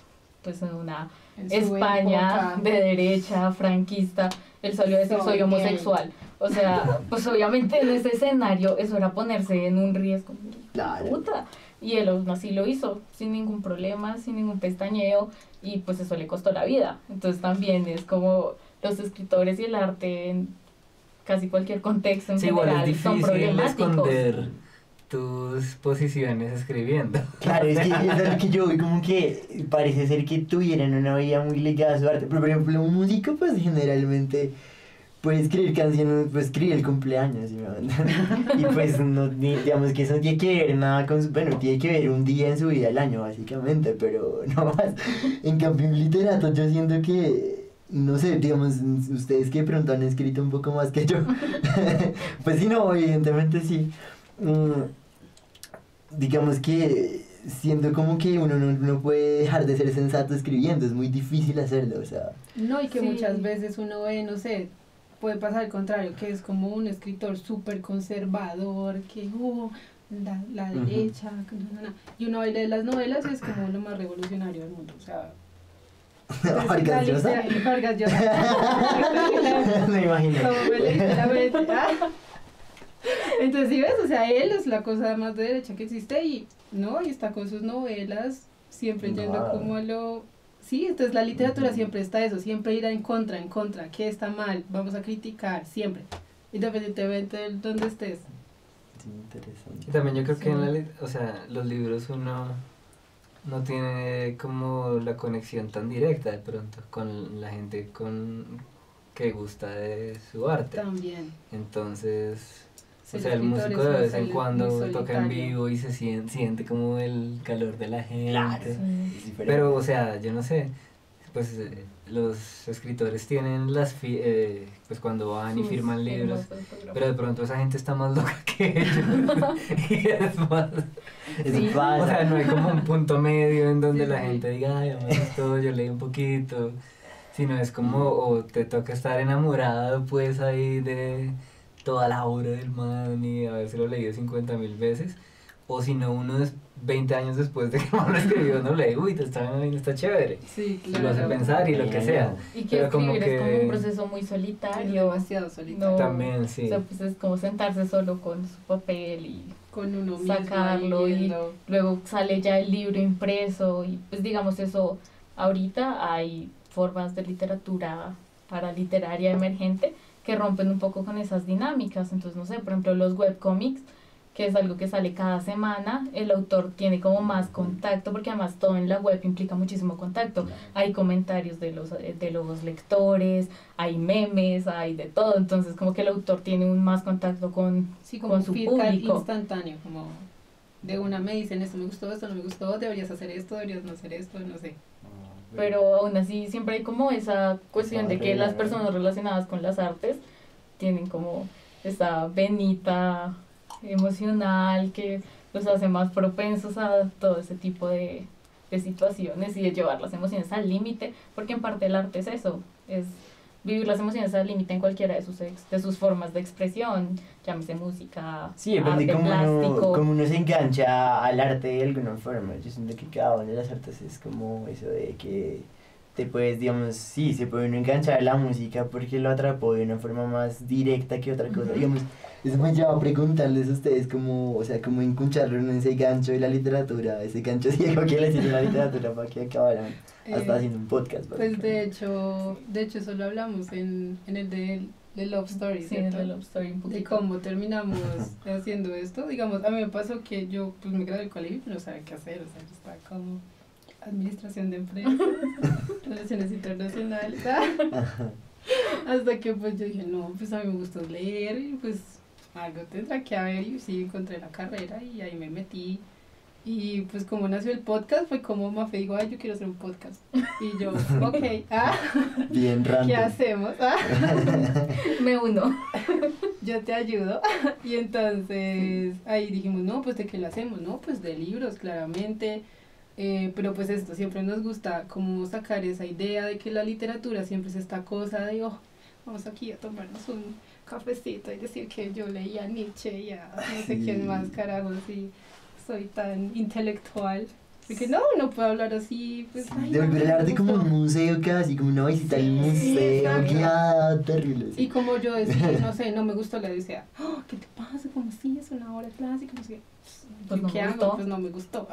Speaker 2: pues en una
Speaker 3: En su
Speaker 2: España
Speaker 3: época.
Speaker 2: de derecha, franquista, él salió a decir
Speaker 3: Soy
Speaker 2: soy
Speaker 3: gay.
Speaker 2: homosexual. O sea, pues obviamente en ese escenario eso era ponerse en un riesgo.
Speaker 1: Claro.
Speaker 2: Puta. Y él aún así lo hizo, sin ningún problema, sin ningún pestañeo, y pues eso le costó la vida. Entonces también es como los escritores y el arte en casi cualquier contexto en
Speaker 4: Sí, igual
Speaker 2: general
Speaker 4: es
Speaker 2: son
Speaker 4: difícil
Speaker 2: problemáticos.
Speaker 4: esconder tus posiciones escribiendo.
Speaker 1: Claro, es que eso es lo que yo vi, como que parece ser que tuvieran una vida muy ligada a su arte. Pero por ejemplo, un músico, pues generalmente puede escribir canciones, pues escribe el cumpleaños, ¿sí me entiendes? Y pues no, digamos que eso no tiene que ver nada con su, bueno, tiene que ver un día en su vida al año, básicamente, pero no más. En cambio, un literato, yo siento que, no sé, digamos, ustedes que de pronto han escrito un poco más que yo, pues sí, no, evidentemente sí. Digamos que siento como que uno no puede dejar de ser sensato escribiendo, es muy difícil hacerlo, o sea.
Speaker 3: No, y que
Speaker 2: Sí.
Speaker 3: muchas veces uno ve, no sé, puede pasar al contrario, que es como un escritor súper conservador, que, la
Speaker 1: Ujú.
Speaker 3: derecha, y uno lee las novelas y es como lo más revolucionario del mundo, o sea...
Speaker 1: Vargas Llosa.
Speaker 3: Vargas Llosa.
Speaker 1: Me imagino.
Speaker 3: Como me leíste la mente. Entonces, ¿sí ves? O sea, él es la cosa más de derecha que existe y, ¿no? Y está con sus novelas, siempre yendo
Speaker 1: Wow.
Speaker 3: como a lo Sí, entonces la literatura siempre está eso, siempre ir en contra, ¿qué está mal? Vamos a criticar, siempre, independientemente de donde estés.
Speaker 1: Sí, interesante.
Speaker 4: Y también yo creo que
Speaker 2: Sí.
Speaker 4: o sea, los libros uno no tiene como la conexión tan directa de pronto con la gente que gusta de su arte.
Speaker 3: También.
Speaker 4: Entonces, o
Speaker 3: Ser
Speaker 4: sea, el
Speaker 3: escritor
Speaker 4: músico
Speaker 3: es
Speaker 4: de
Speaker 3: un
Speaker 4: vez en
Speaker 3: ser
Speaker 4: cuando
Speaker 3: muy
Speaker 4: toca en
Speaker 3: solitario.
Speaker 4: vivo y se siente como el calor de la gente.
Speaker 2: Sí.
Speaker 1: Es diferente.
Speaker 4: Pero, o sea, yo no sé, pues los escritores tienen pues cuando van y
Speaker 2: Sus
Speaker 4: firman libros,
Speaker 2: hermosos autógrafos.
Speaker 4: pero de pronto esa gente está más loca que ellos. Y es más,
Speaker 1: Eso
Speaker 2: Sí.
Speaker 1: pasa.
Speaker 4: o sea, no hay como un punto medio en donde
Speaker 3: Sí,
Speaker 4: la
Speaker 3: sí.
Speaker 4: gente diga, ay, me gustó, yo leí un poquito, sino es como, o te toca estar enamorado pues ahí de toda la obra del man y habérselo leído 50.000 veces, o si no, 20 años después de que man lo escribió, no lee, uy, está chévere,
Speaker 3: Sí,
Speaker 4: y lo hace
Speaker 3: claro.
Speaker 4: pensar y lo que sea.
Speaker 2: Y que
Speaker 4: Pero como
Speaker 2: escribir es como
Speaker 4: que-
Speaker 2: un proceso muy
Speaker 3: Es
Speaker 2: solitario.
Speaker 3: demasiado solitario.
Speaker 2: No,
Speaker 4: También, sí.
Speaker 2: O sea, pues es como sentarse solo con su papel y
Speaker 3: Con uno mismo
Speaker 2: sacarlo
Speaker 3: ahí
Speaker 2: y
Speaker 3: viendo.
Speaker 2: luego sale ya el libro impreso y pues digamos eso, ahorita hay formas de literatura paraliteraria emergente que rompen un poco con esas dinámicas. Entonces, no sé, por ejemplo, los webcomics, que es algo que sale cada semana, el autor tiene como más contacto, porque además todo en la web implica muchísimo contacto. Hay comentarios de los lectores, hay memes, hay de todo. Entonces, como que el autor tiene un más contacto con
Speaker 3: Sí, como
Speaker 2: con
Speaker 3: un
Speaker 2: su
Speaker 3: feedback
Speaker 2: público.
Speaker 3: instantáneo, como de una me dicen esto no me gustó, deberías hacer esto, deberías no hacer esto, no sé.
Speaker 2: Pero aún así siempre hay como esa cuestión de que
Speaker 1: barrera,
Speaker 2: las
Speaker 1: ¿no?
Speaker 2: personas relacionadas con las artes tienen como esa venita emocional que los hace más propensos a todo ese tipo de situaciones y de llevar las emociones al límite, porque en parte el arte es eso, es vivir las emociones al límite en cualquiera de sus formas de expresión, llámese música,
Speaker 1: Sí, depende
Speaker 2: arte
Speaker 1: cómo
Speaker 2: plástico.
Speaker 1: cómo uno se engancha al arte de alguna forma. Yo siento que cada una de las artes es como eso de que te puedes, digamos, sí, se puede uno enganchar a la música porque lo atrapó de una forma más directa que otra cosa.
Speaker 2: Ujú.
Speaker 1: Digamos, eso me lleva a preguntarles a ustedes cómo, o sea, cómo engancharlo en ese gancho de la literatura, ese gancho ciego que le tiene la literatura para que acabaran hasta
Speaker 3: Eh,
Speaker 1: haciendo un podcast.
Speaker 3: Pues de
Speaker 1: básicamente.
Speaker 3: hecho eso lo hablamos en el de Love Story,
Speaker 2: Sí,
Speaker 3: ¿cierto?
Speaker 2: de Love Story un
Speaker 3: De
Speaker 2: poquito.
Speaker 3: cómo terminamos haciendo esto. Digamos, a mí me pasó que yo pues me gradué del colegio y no sabía qué hacer, o sea, yo estaba como administración de empresas, relaciones internacionales, hasta que pues yo dije, no, pues a mí me gusta leer y pues algo tendrá que haber y sí encontré la carrera y ahí me metí. Y pues como nació el podcast fue como Mafe dijo, ay, yo quiero hacer un podcast. Y yo, ok,
Speaker 1: Bien random.
Speaker 3: ¿qué hacemos?
Speaker 2: Me uno.
Speaker 3: Yo te ayudo. Y entonces ahí dijimos, no, pues de qué lo hacemos, no, pues de libros, claramente. Pero pues esto, siempre nos gusta como sacar esa idea de que la literatura siempre es esta cosa de, oh, vamos aquí a tomarnos un cafecito y decir que yo leía a Nietzsche y a no sé
Speaker 1: Sí.
Speaker 3: quién más, carajos, y soy tan intelectual. Porque no puedo hablar así, pues, ay,
Speaker 1: De
Speaker 3: no,
Speaker 1: volver el
Speaker 3: me
Speaker 1: arte como
Speaker 3: gustó.
Speaker 1: un museo casi, como una visita al
Speaker 3: Sí,
Speaker 1: museo,
Speaker 3: exacto.
Speaker 1: guiada, terrible. sí.
Speaker 3: Y como yo decía, no sé, no me gustó la Odisea. Oh, ¿qué te pasa? ¿Cómo así? Es una obra clásica. No sé qué.
Speaker 2: Pues no
Speaker 3: ¿Qué
Speaker 2: me
Speaker 3: hago?
Speaker 2: gustó.
Speaker 3: Pues no me gustó.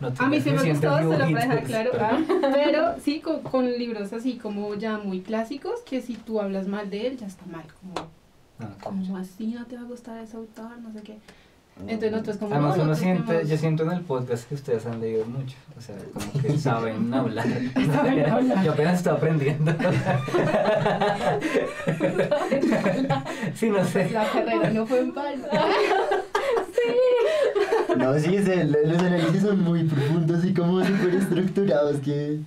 Speaker 4: No te
Speaker 3: A mí sí me
Speaker 4: sientes
Speaker 3: gustó, se lo para
Speaker 4: dibujitos,
Speaker 3: dejar claro.
Speaker 4: pero-
Speaker 3: Pero sí, con libros así como ya muy clásicos, que si tú hablas mal de él, ya está mal. Como así no te va a gustar ese autor, no sé qué. Entonces nosotros como
Speaker 4: Además
Speaker 3: no,
Speaker 4: uno
Speaker 3: nosotros
Speaker 4: siente,
Speaker 3: tenemos-
Speaker 4: yo siento en el podcast que ustedes han leído mucho, o sea, como que saben hablar.
Speaker 3: Saben hablar.
Speaker 4: Yo apenas estoy aprendiendo. Sí, no sé.
Speaker 3: La carrera no fue en vano.
Speaker 1: No, sí, los análisis son muy profundos y como súper estructurados que,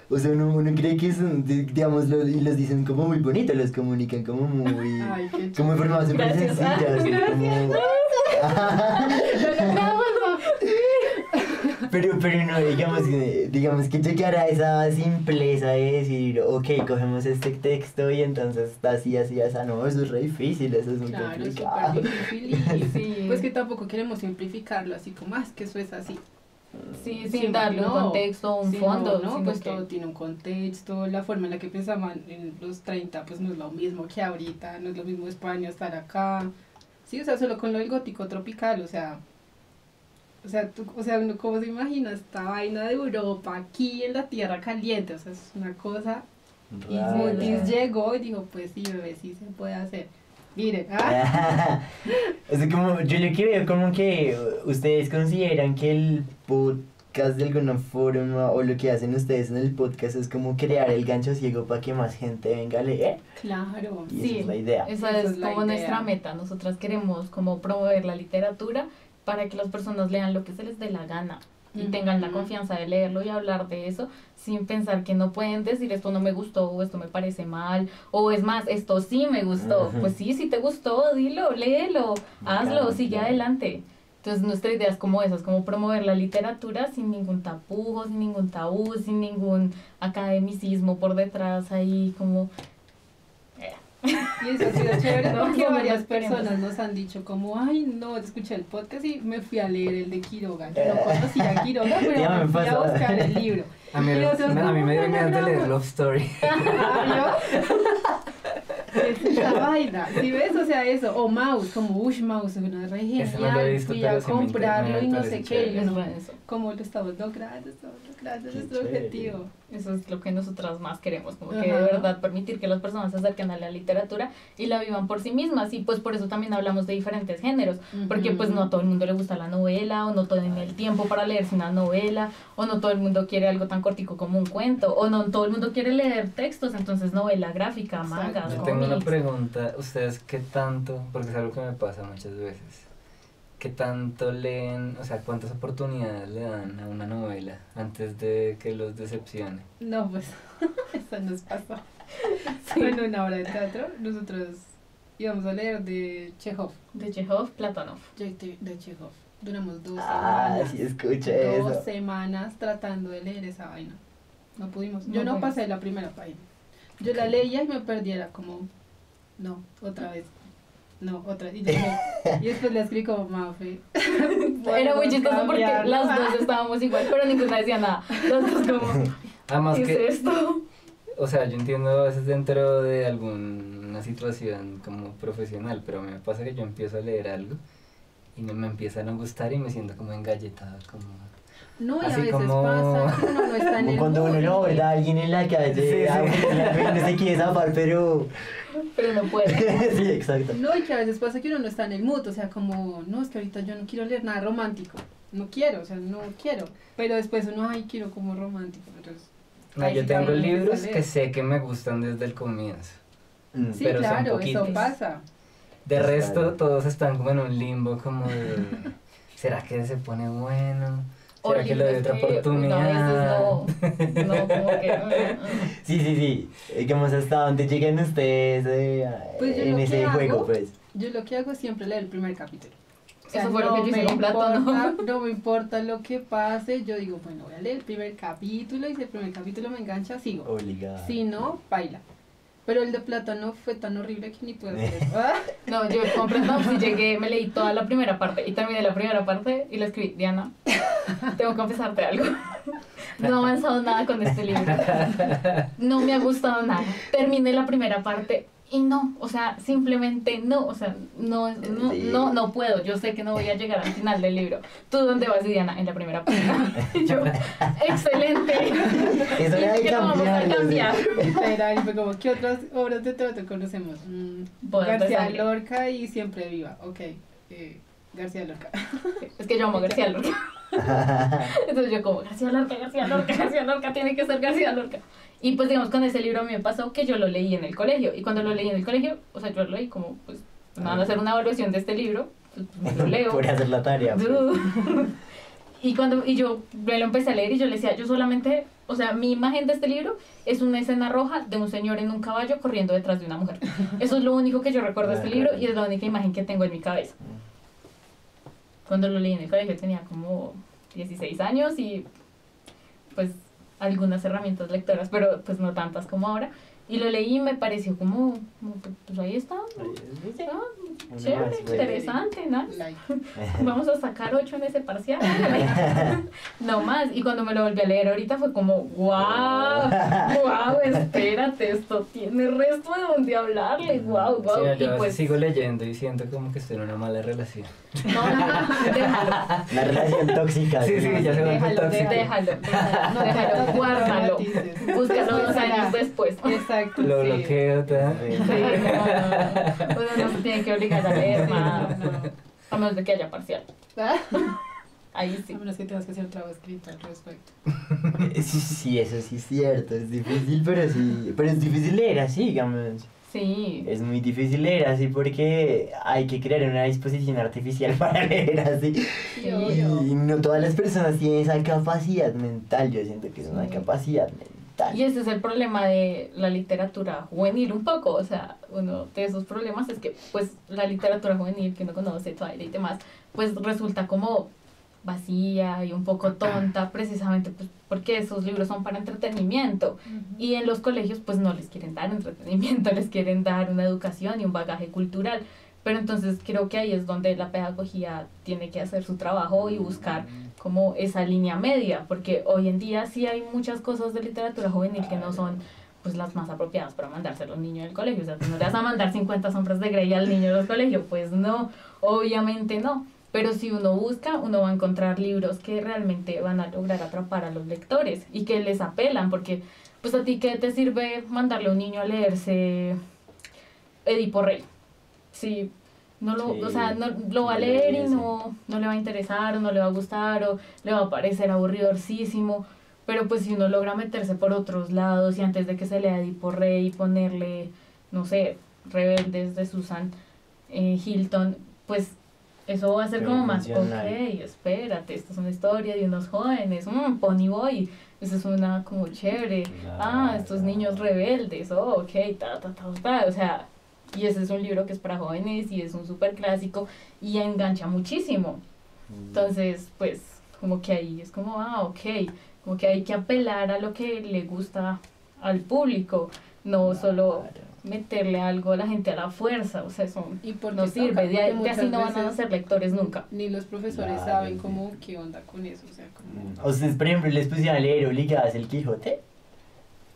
Speaker 1: o sea, uno cree que son, digamos, y los dicen como muy bonitos, los comunican como muy,
Speaker 3: Ay, qué
Speaker 1: como de forma súper
Speaker 2: Gracias.
Speaker 1: sencilla, así como... Pero no, digamos que llegar a esa simpleza de decir, ok, cogemos este texto y entonces está así, no, eso es re difícil, eso es muy
Speaker 3: Claro, es
Speaker 1: complicado.
Speaker 3: súper difícil y
Speaker 2: Sí.
Speaker 3: pues que tampoco queremos simplificarlo así como, es que eso es así.
Speaker 2: Sí,
Speaker 3: Sí,
Speaker 2: sin darle un
Speaker 3: no.
Speaker 2: contexto, un
Speaker 3: Sí,
Speaker 2: fondo.
Speaker 3: no,
Speaker 2: sino
Speaker 3: pues
Speaker 2: que-
Speaker 3: todo tiene un contexto, la forma en la que pensaban en los 30 pues no es lo mismo que ahorita, no es lo mismo España estar acá. Sí, o sea, solo con lo del gótico tropical, o sea, O sea, uno cómo se imagina esta vaina de Europa aquí en la tierra caliente, o sea, es una cosa. Y Moody's llegó y dijo, pues sí, bebé, sí se puede hacer. Miren,
Speaker 1: O sea, como, yo lo que veo como que ustedes consideran que el podcast de alguna forma, o lo que hacen ustedes en el podcast es como crear el gancho ciego para que más gente venga a leer.
Speaker 3: Claro.
Speaker 1: Y
Speaker 2: Sí,
Speaker 1: esa es la idea.
Speaker 2: Esa es
Speaker 3: la
Speaker 2: como
Speaker 3: idea.
Speaker 2: nuestra meta. Nosotras queremos como promover la literatura para que las personas lean lo que se les dé la gana y tengan la confianza de leerlo y hablar de eso sin pensar que no pueden decir esto no me gustó o esto me parece mal o es más, esto sí me gustó.
Speaker 1: Ujú.
Speaker 2: Pues sí, si te gustó, dilo, léelo, hazlo, sigue
Speaker 1: claro.
Speaker 2: adelante. Entonces nuestra idea es como esa, es como promover la literatura sin ningún tapujo, sin ningún tabú, sin ningún academicismo por detrás ahí como...
Speaker 3: Y eso ha sido chévere
Speaker 2: No,
Speaker 3: porque
Speaker 2: no, no
Speaker 3: varias
Speaker 2: lo queremos.
Speaker 3: personas nos han dicho como, ay, no, escuché el podcast y me fui a leer el de Quiroga. Yo no conocía a Quiroga, pero
Speaker 1: Ya me
Speaker 3: me fui a
Speaker 1: pasa.
Speaker 3: buscar el libro.
Speaker 4: A mí,
Speaker 3: Y nosotros,
Speaker 4: a mí me dieron
Speaker 3: ¿cómo
Speaker 4: ganas de leer
Speaker 3: logramos?
Speaker 4: Love Story.
Speaker 3: Es esa vaina, ¿sí ves? O sea, eso, o Mouse, como Ush Mouse, una re genial,
Speaker 4: Ese no lo he visto,
Speaker 3: fui
Speaker 4: pero
Speaker 3: a
Speaker 4: sí me
Speaker 3: comprarlo y no
Speaker 4: parece
Speaker 3: sé qué,
Speaker 4: chévere.
Speaker 3: y
Speaker 2: Es
Speaker 3: uno,
Speaker 2: bueno eso.
Speaker 3: como lo estamos logrando
Speaker 1: Qué
Speaker 3: nuestro
Speaker 1: chévere.
Speaker 3: objetivo.
Speaker 2: Eso es lo que nosotras más queremos, como que
Speaker 3: Ajá.
Speaker 2: de verdad permitir que las personas se acerquen a la literatura y la vivan por sí mismas. Y pues por eso también hablamos de diferentes géneros, porque pues no a todo el mundo le gusta la novela, o no tienen el tiempo para leerse una novela, o no todo el mundo quiere algo tan cortico como un cuento, o no todo el mundo quiere leer textos, entonces novela gráfica, mangas,
Speaker 4: Yo tengo una
Speaker 2: cómics.
Speaker 4: pregunta, ¿ustedes qué tanto, porque es algo que me pasa muchas veces, qué tanto leen, o sea, cuántas oportunidades le dan a una novela antes de que los decepcione?
Speaker 3: No, pues, eso nos pasó.
Speaker 2: Sí.
Speaker 3: En una obra de teatro, nosotros íbamos a leer de Chekhov,
Speaker 2: De Chekhov, Platonov.
Speaker 3: de Chekhov. Duramos 2
Speaker 1: Ah,
Speaker 3: semanas.
Speaker 1: sí, escuché
Speaker 3: 2
Speaker 1: eso.
Speaker 3: semanas tratando de leer esa vaina. No pudimos.
Speaker 2: No
Speaker 3: Yo no
Speaker 2: pudimos.
Speaker 3: pasé la primera página. Yo la leía y me perdiera como, no, otra vez. No, otra vez. Y después le escribí como Mafe.
Speaker 2: Era muy chistoso porque
Speaker 3: cambiarlo.
Speaker 2: las dos estábamos igual, pero ninguna decía nada. Las dos como,
Speaker 4: Además
Speaker 2: ¿qué es
Speaker 4: que,
Speaker 2: esto?
Speaker 4: o sea, yo entiendo a veces dentro de alguna situación como profesional, pero me pasa que yo empiezo a leer algo y me empieza a no gustar y me siento como engalletado, como...
Speaker 3: No, y a
Speaker 4: Así
Speaker 3: veces
Speaker 4: como-
Speaker 3: pasa que uno no está en
Speaker 1: Como
Speaker 3: el
Speaker 1: cuando uno
Speaker 3: mood.
Speaker 1: lo verdad alguien en la calle,
Speaker 4: Sí, sí.
Speaker 1: no se quiere zafar, pero...
Speaker 2: Pero no puede.
Speaker 1: Sí, exacto.
Speaker 3: No, y que a veces pasa que uno no está en el mood, o sea, como, no, es que ahorita yo no quiero leer nada romántico. No quiero, o sea, no quiero. Pero después uno, ay, quiero como romántico. Entonces,
Speaker 4: No,
Speaker 3: ahí
Speaker 4: yo
Speaker 3: sí
Speaker 4: tengo
Speaker 3: también me
Speaker 4: libros
Speaker 3: gusta
Speaker 4: que
Speaker 3: leer.
Speaker 4: sé que me gustan desde el comienzo.
Speaker 1: Mm.
Speaker 3: Sí,
Speaker 4: pero son
Speaker 3: claro, eso
Speaker 4: poquitos.
Speaker 3: pasa.
Speaker 4: De
Speaker 1: Está
Speaker 4: resto,
Speaker 1: bien.
Speaker 4: todos están como en un limbo como de... ¿Será que se pone bueno? ¿Será que le doy otra oportunidad?
Speaker 2: No, no, como que...
Speaker 1: Sí, sí, sí. Digamos, ¿hasta dónde llegan ustedes
Speaker 3: Pues yo
Speaker 1: en
Speaker 3: lo
Speaker 1: ese
Speaker 3: que
Speaker 1: juego,
Speaker 3: hago-
Speaker 1: pues?
Speaker 3: Yo lo que hago es siempre leer el primer capítulo.
Speaker 2: Eso fue lo que yo hice
Speaker 3: me
Speaker 2: con Platón,
Speaker 3: importa,
Speaker 2: ¿no?
Speaker 3: no me importa lo que pase, yo digo, bueno, voy a leer el primer capítulo y si el primer capítulo me engancha, sigo.
Speaker 1: Obligado.
Speaker 3: Si no, baila. Pero el de Platón no fue tan horrible que ni puedo hacer eso. Ah,
Speaker 2: No, yo compré Snops y llegué, me leí toda la primera parte y terminé la primera parte y le escribí, Diana, tengo que confesarte algo. No he avanzado nada con este libro. No me ha gustado nada. Terminé la primera parte y no, o sea, simplemente no, o sea, no puedo. Yo sé que no voy a llegar al final del libro. ¿Tú dónde vas, Diana? En la primera página. Y yo, excelente.
Speaker 1: Eso le hay que
Speaker 2: ¿Qué vamos a cambiar?
Speaker 3: literal, y fue como, ¿qué otras obras de teatro conocemos?
Speaker 2: Bodas de
Speaker 3: García
Speaker 2: sangre.
Speaker 3: Lorca y Siempre Viva. Ok, García Lorca.
Speaker 2: Es que yo amo a García Lorca. Entonces yo como, García Lorca, tiene que ser García Lorca. Y pues digamos, con ese libro a mí me pasó que yo lo leí en el colegio. Y cuando lo leí en el colegio, o sea, yo lo leí como, pues, me van a hacer una evaluación de este libro, pues me lo leo.
Speaker 1: Por hacer la tarea, pues.
Speaker 2: Y yo me lo empecé a leer y yo le decía, yo solamente, o sea, mi imagen de este libro es una escena roja de un señor en un caballo corriendo detrás de una mujer. Eso es lo único que yo recuerdo de este libro y es la única imagen que tengo en mi cabeza. Cuando lo leí en el colegio tenía como 16 años y pues algunas herramientas lectoras, pero pues no tantas como ahora. Y lo leí y me pareció como pues ahí está,
Speaker 1: Una
Speaker 2: chévere,
Speaker 1: más,
Speaker 2: interesante, ¿no?
Speaker 3: Like.
Speaker 2: Vamos a sacar 8 en ese parcial. No más. Y cuando me lo volví a leer ahorita fue como, wow, espérate, esto tiene resto de donde hablarle, wow, wow.
Speaker 4: Sí, yo
Speaker 2: y pues,
Speaker 4: sigo leyendo y siento como que estoy en una mala relación.
Speaker 2: no, déjalo.
Speaker 1: La relación tóxica.
Speaker 4: Sí, sí, ya se vuelve
Speaker 3: Déjalo,
Speaker 4: tóxico.
Speaker 2: Déjalo, guárdalo. Búscalo 2 años después.
Speaker 3: Exacto.
Speaker 4: Lo
Speaker 3: sí.
Speaker 4: bloqueo, ¿tá?
Speaker 2: Sí, no. Uno no se tiene que obligar a leer más,
Speaker 3: No.
Speaker 2: a menos de que haya parcial.
Speaker 3: Ah,
Speaker 2: Ahí sí.
Speaker 3: a menos que tengas que hacer trabajo escrito al respecto.
Speaker 1: Sí, eso sí es cierto, es difícil, pero es difícil leer así, digamos.
Speaker 2: Sí.
Speaker 1: Es muy difícil leer así porque hay que crear una disposición artificial para leer así.
Speaker 3: Sí, obvio.
Speaker 1: Y no todas las personas tienen esa capacidad mental, yo siento que es una
Speaker 2: Sí.
Speaker 1: capacidad mental.
Speaker 2: Y ese es el problema de la literatura juvenil un poco, o sea, uno de esos problemas es que pues la literatura juvenil que uno conoce, Twilight y demás, pues resulta como vacía y un poco tonta precisamente pues porque esos libros son para entretenimiento y en los colegios pues no les quieren dar entretenimiento, les quieren dar una educación y un bagaje cultural, pero entonces creo que ahí es donde la pedagogía tiene que hacer su trabajo y buscar como esa línea media, porque hoy en día sí hay muchas cosas de literatura juvenil que no son pues las más apropiadas para mandarse a los niños del colegio, o sea, tú no le vas a mandar 50 sombras de Grey al niño del colegio, pues no, obviamente no, pero si uno busca, uno va a encontrar libros que realmente van a lograr atrapar a los lectores y que les apelan, porque pues a ti qué te sirve mandarle a un niño a leerse Edipo Rey, si no lo,
Speaker 1: Sí,
Speaker 2: o sea, no lo va a
Speaker 1: sí,
Speaker 2: leer y
Speaker 1: sí.
Speaker 2: no le va a interesar o no le va a gustar o le va a parecer aburridorcísimo, pero pues si uno logra meterse por otros lados y antes de que se lea Edipo Rey ponerle, no sé, Rebeldes de Susan Hilton, pues eso va a ser
Speaker 1: Muy
Speaker 2: como más,
Speaker 1: funcional.
Speaker 2: ok, espérate, esta es una historia de unos jóvenes, Pony Boy, eso es una como chévere, estos niños rebeldes, ok, o sea, y ese es un libro que es para jóvenes y es un súper clásico y engancha muchísimo. Entonces, pues, como que ahí es como, ok, como que hay que apelar a lo que le gusta al público, no solo meterle algo a la gente a la fuerza, o sea, eso
Speaker 3: Y porque
Speaker 2: no sirve,
Speaker 3: toca,
Speaker 2: de
Speaker 3: porque
Speaker 2: así
Speaker 3: muchas
Speaker 2: no van a
Speaker 3: veces
Speaker 2: ser lectores nunca.
Speaker 3: ni los profesores
Speaker 1: Claro,
Speaker 3: saben
Speaker 1: sí.
Speaker 3: cómo qué onda con eso, o sea, como
Speaker 1: ¿A ustedes, por ejemplo, les pusieron a leer obligadas el Quijote?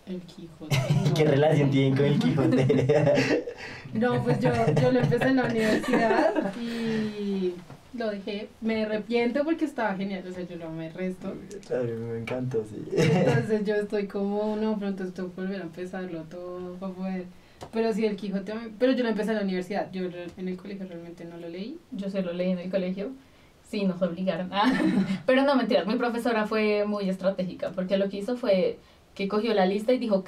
Speaker 3: el Quijote.
Speaker 1: ¿Qué
Speaker 3: no.
Speaker 1: relación tienen con el Quijote?
Speaker 3: No, pues yo lo empecé en la universidad y lo dejé. Me arrepiento porque estaba genial, o sea, yo no me resto.
Speaker 1: Claro, me encantó, sí.
Speaker 3: Entonces yo estoy como, no, pronto tengo que volver a empezarlo todo para poder. Pero sí, el Quijote, pero yo lo empecé en la universidad, yo en el colegio realmente no lo leí.
Speaker 2: Yo se lo leí en el colegio, sí, nos obligaron. Pero no, mentiras, mi profesora fue muy estratégica, porque lo que hizo fue que cogió la lista y dijo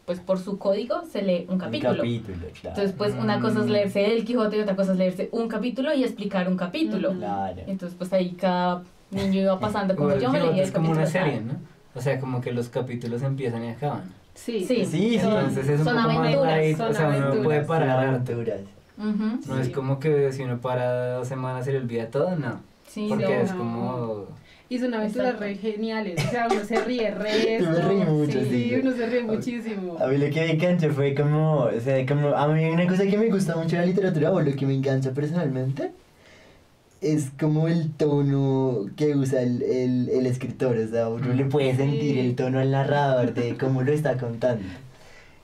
Speaker 2: pues por su código se lee un capítulo.
Speaker 1: Un capítulo, claro.
Speaker 2: Entonces, pues una cosa es leerse el Quijote y otra cosa es leerse un capítulo y explicar un capítulo.
Speaker 1: Claro.
Speaker 2: Entonces, pues ahí cada niño iba pasando como
Speaker 4: Igual
Speaker 2: yo me
Speaker 4: Quijote
Speaker 2: leí el
Speaker 4: es como una
Speaker 2: capítulo
Speaker 4: serie,
Speaker 2: tal.
Speaker 4: ¿no? O sea, como que los capítulos empiezan y acaban.
Speaker 3: Sí,
Speaker 2: Sí,
Speaker 1: Sí,
Speaker 2: son-
Speaker 4: Entonces es un
Speaker 2: son
Speaker 4: poco más
Speaker 2: aventuras,
Speaker 4: light,
Speaker 3: son
Speaker 4: o sea, uno
Speaker 3: aventuras.
Speaker 4: puede parar harto.
Speaker 1: aventuras.
Speaker 2: Ujú,
Speaker 4: No es
Speaker 3: Sí.
Speaker 4: como que si uno para 2 semanas se le olvida todo, no.
Speaker 2: sí,
Speaker 4: Porque
Speaker 2: no.
Speaker 4: es como...
Speaker 3: y son aventuras
Speaker 2: Exacto.
Speaker 3: re geniales, o sea, uno se ríe re.
Speaker 1: Yo me reí mucho, sí.
Speaker 3: uno se ríe muchísimo.
Speaker 1: A mí lo que me enganchó fue como, o sea, como, a mí una cosa que me gusta mucho de la literatura, o lo que me engancha personalmente, es como el tono que usa el escritor, o sea, uno le puede sentir
Speaker 3: Sí.
Speaker 1: el tono al narrador de cómo lo está contando.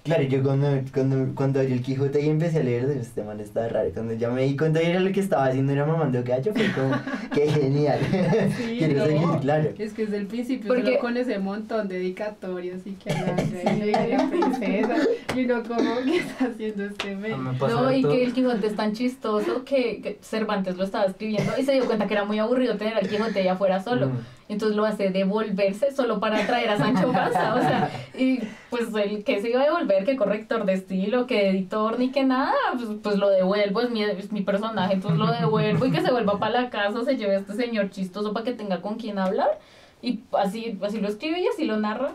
Speaker 1: Claro, yo cuando abrí el Quijote y empecé a leer, este man está raro, cuando ya me di cuenta era lo que estaba haciendo, era mamando gallo, fue como, qué genial,
Speaker 3: Sí,
Speaker 1: quiero
Speaker 3: ¿no?
Speaker 1: seguir, claro.
Speaker 3: Es que desde el principio
Speaker 2: Porque-
Speaker 3: solo con ese montón de dedicatorias y que hablan de princesa y uno como que está haciendo este
Speaker 4: Me
Speaker 3: men.
Speaker 4: pasa
Speaker 2: No, y
Speaker 4: harto-
Speaker 2: que el Quijote es tan chistoso que Cervantes lo estaba escribiendo y se dio cuenta que era muy aburrido tener al Quijote allá afuera solo. Entonces lo hace devolverse solo para traer a Sancho Panza, o sea, y pues el que se iba a devolver, que corrector de estilo, que editor, ni que nada, pues lo devuelvo, es mi personaje, entonces lo devuelvo y que se vuelva para la casa, se lleve a este señor chistoso para que tenga con quien hablar, y así lo escribe y así lo narra,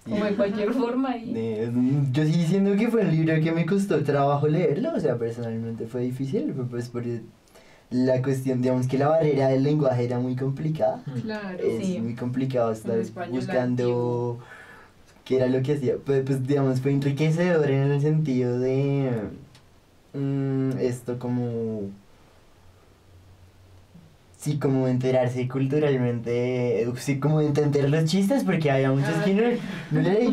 Speaker 2: como de cualquier forma.
Speaker 1: Yo sí siento que fue un libro que me costó trabajo leerlo, o sea, personalmente fue difícil, pues por la cuestión, digamos que la barrera del lenguaje era muy complicada.
Speaker 3: Claro.
Speaker 1: Es
Speaker 2: Sí.
Speaker 1: muy complicado estar
Speaker 3: español
Speaker 1: buscando
Speaker 3: antiguo.
Speaker 1: qué era lo que hacía. Pues digamos, fue enriquecedor en el sentido de esto como sí, como enterarse culturalmente, sí, como entender los chistes, porque había muchos que no le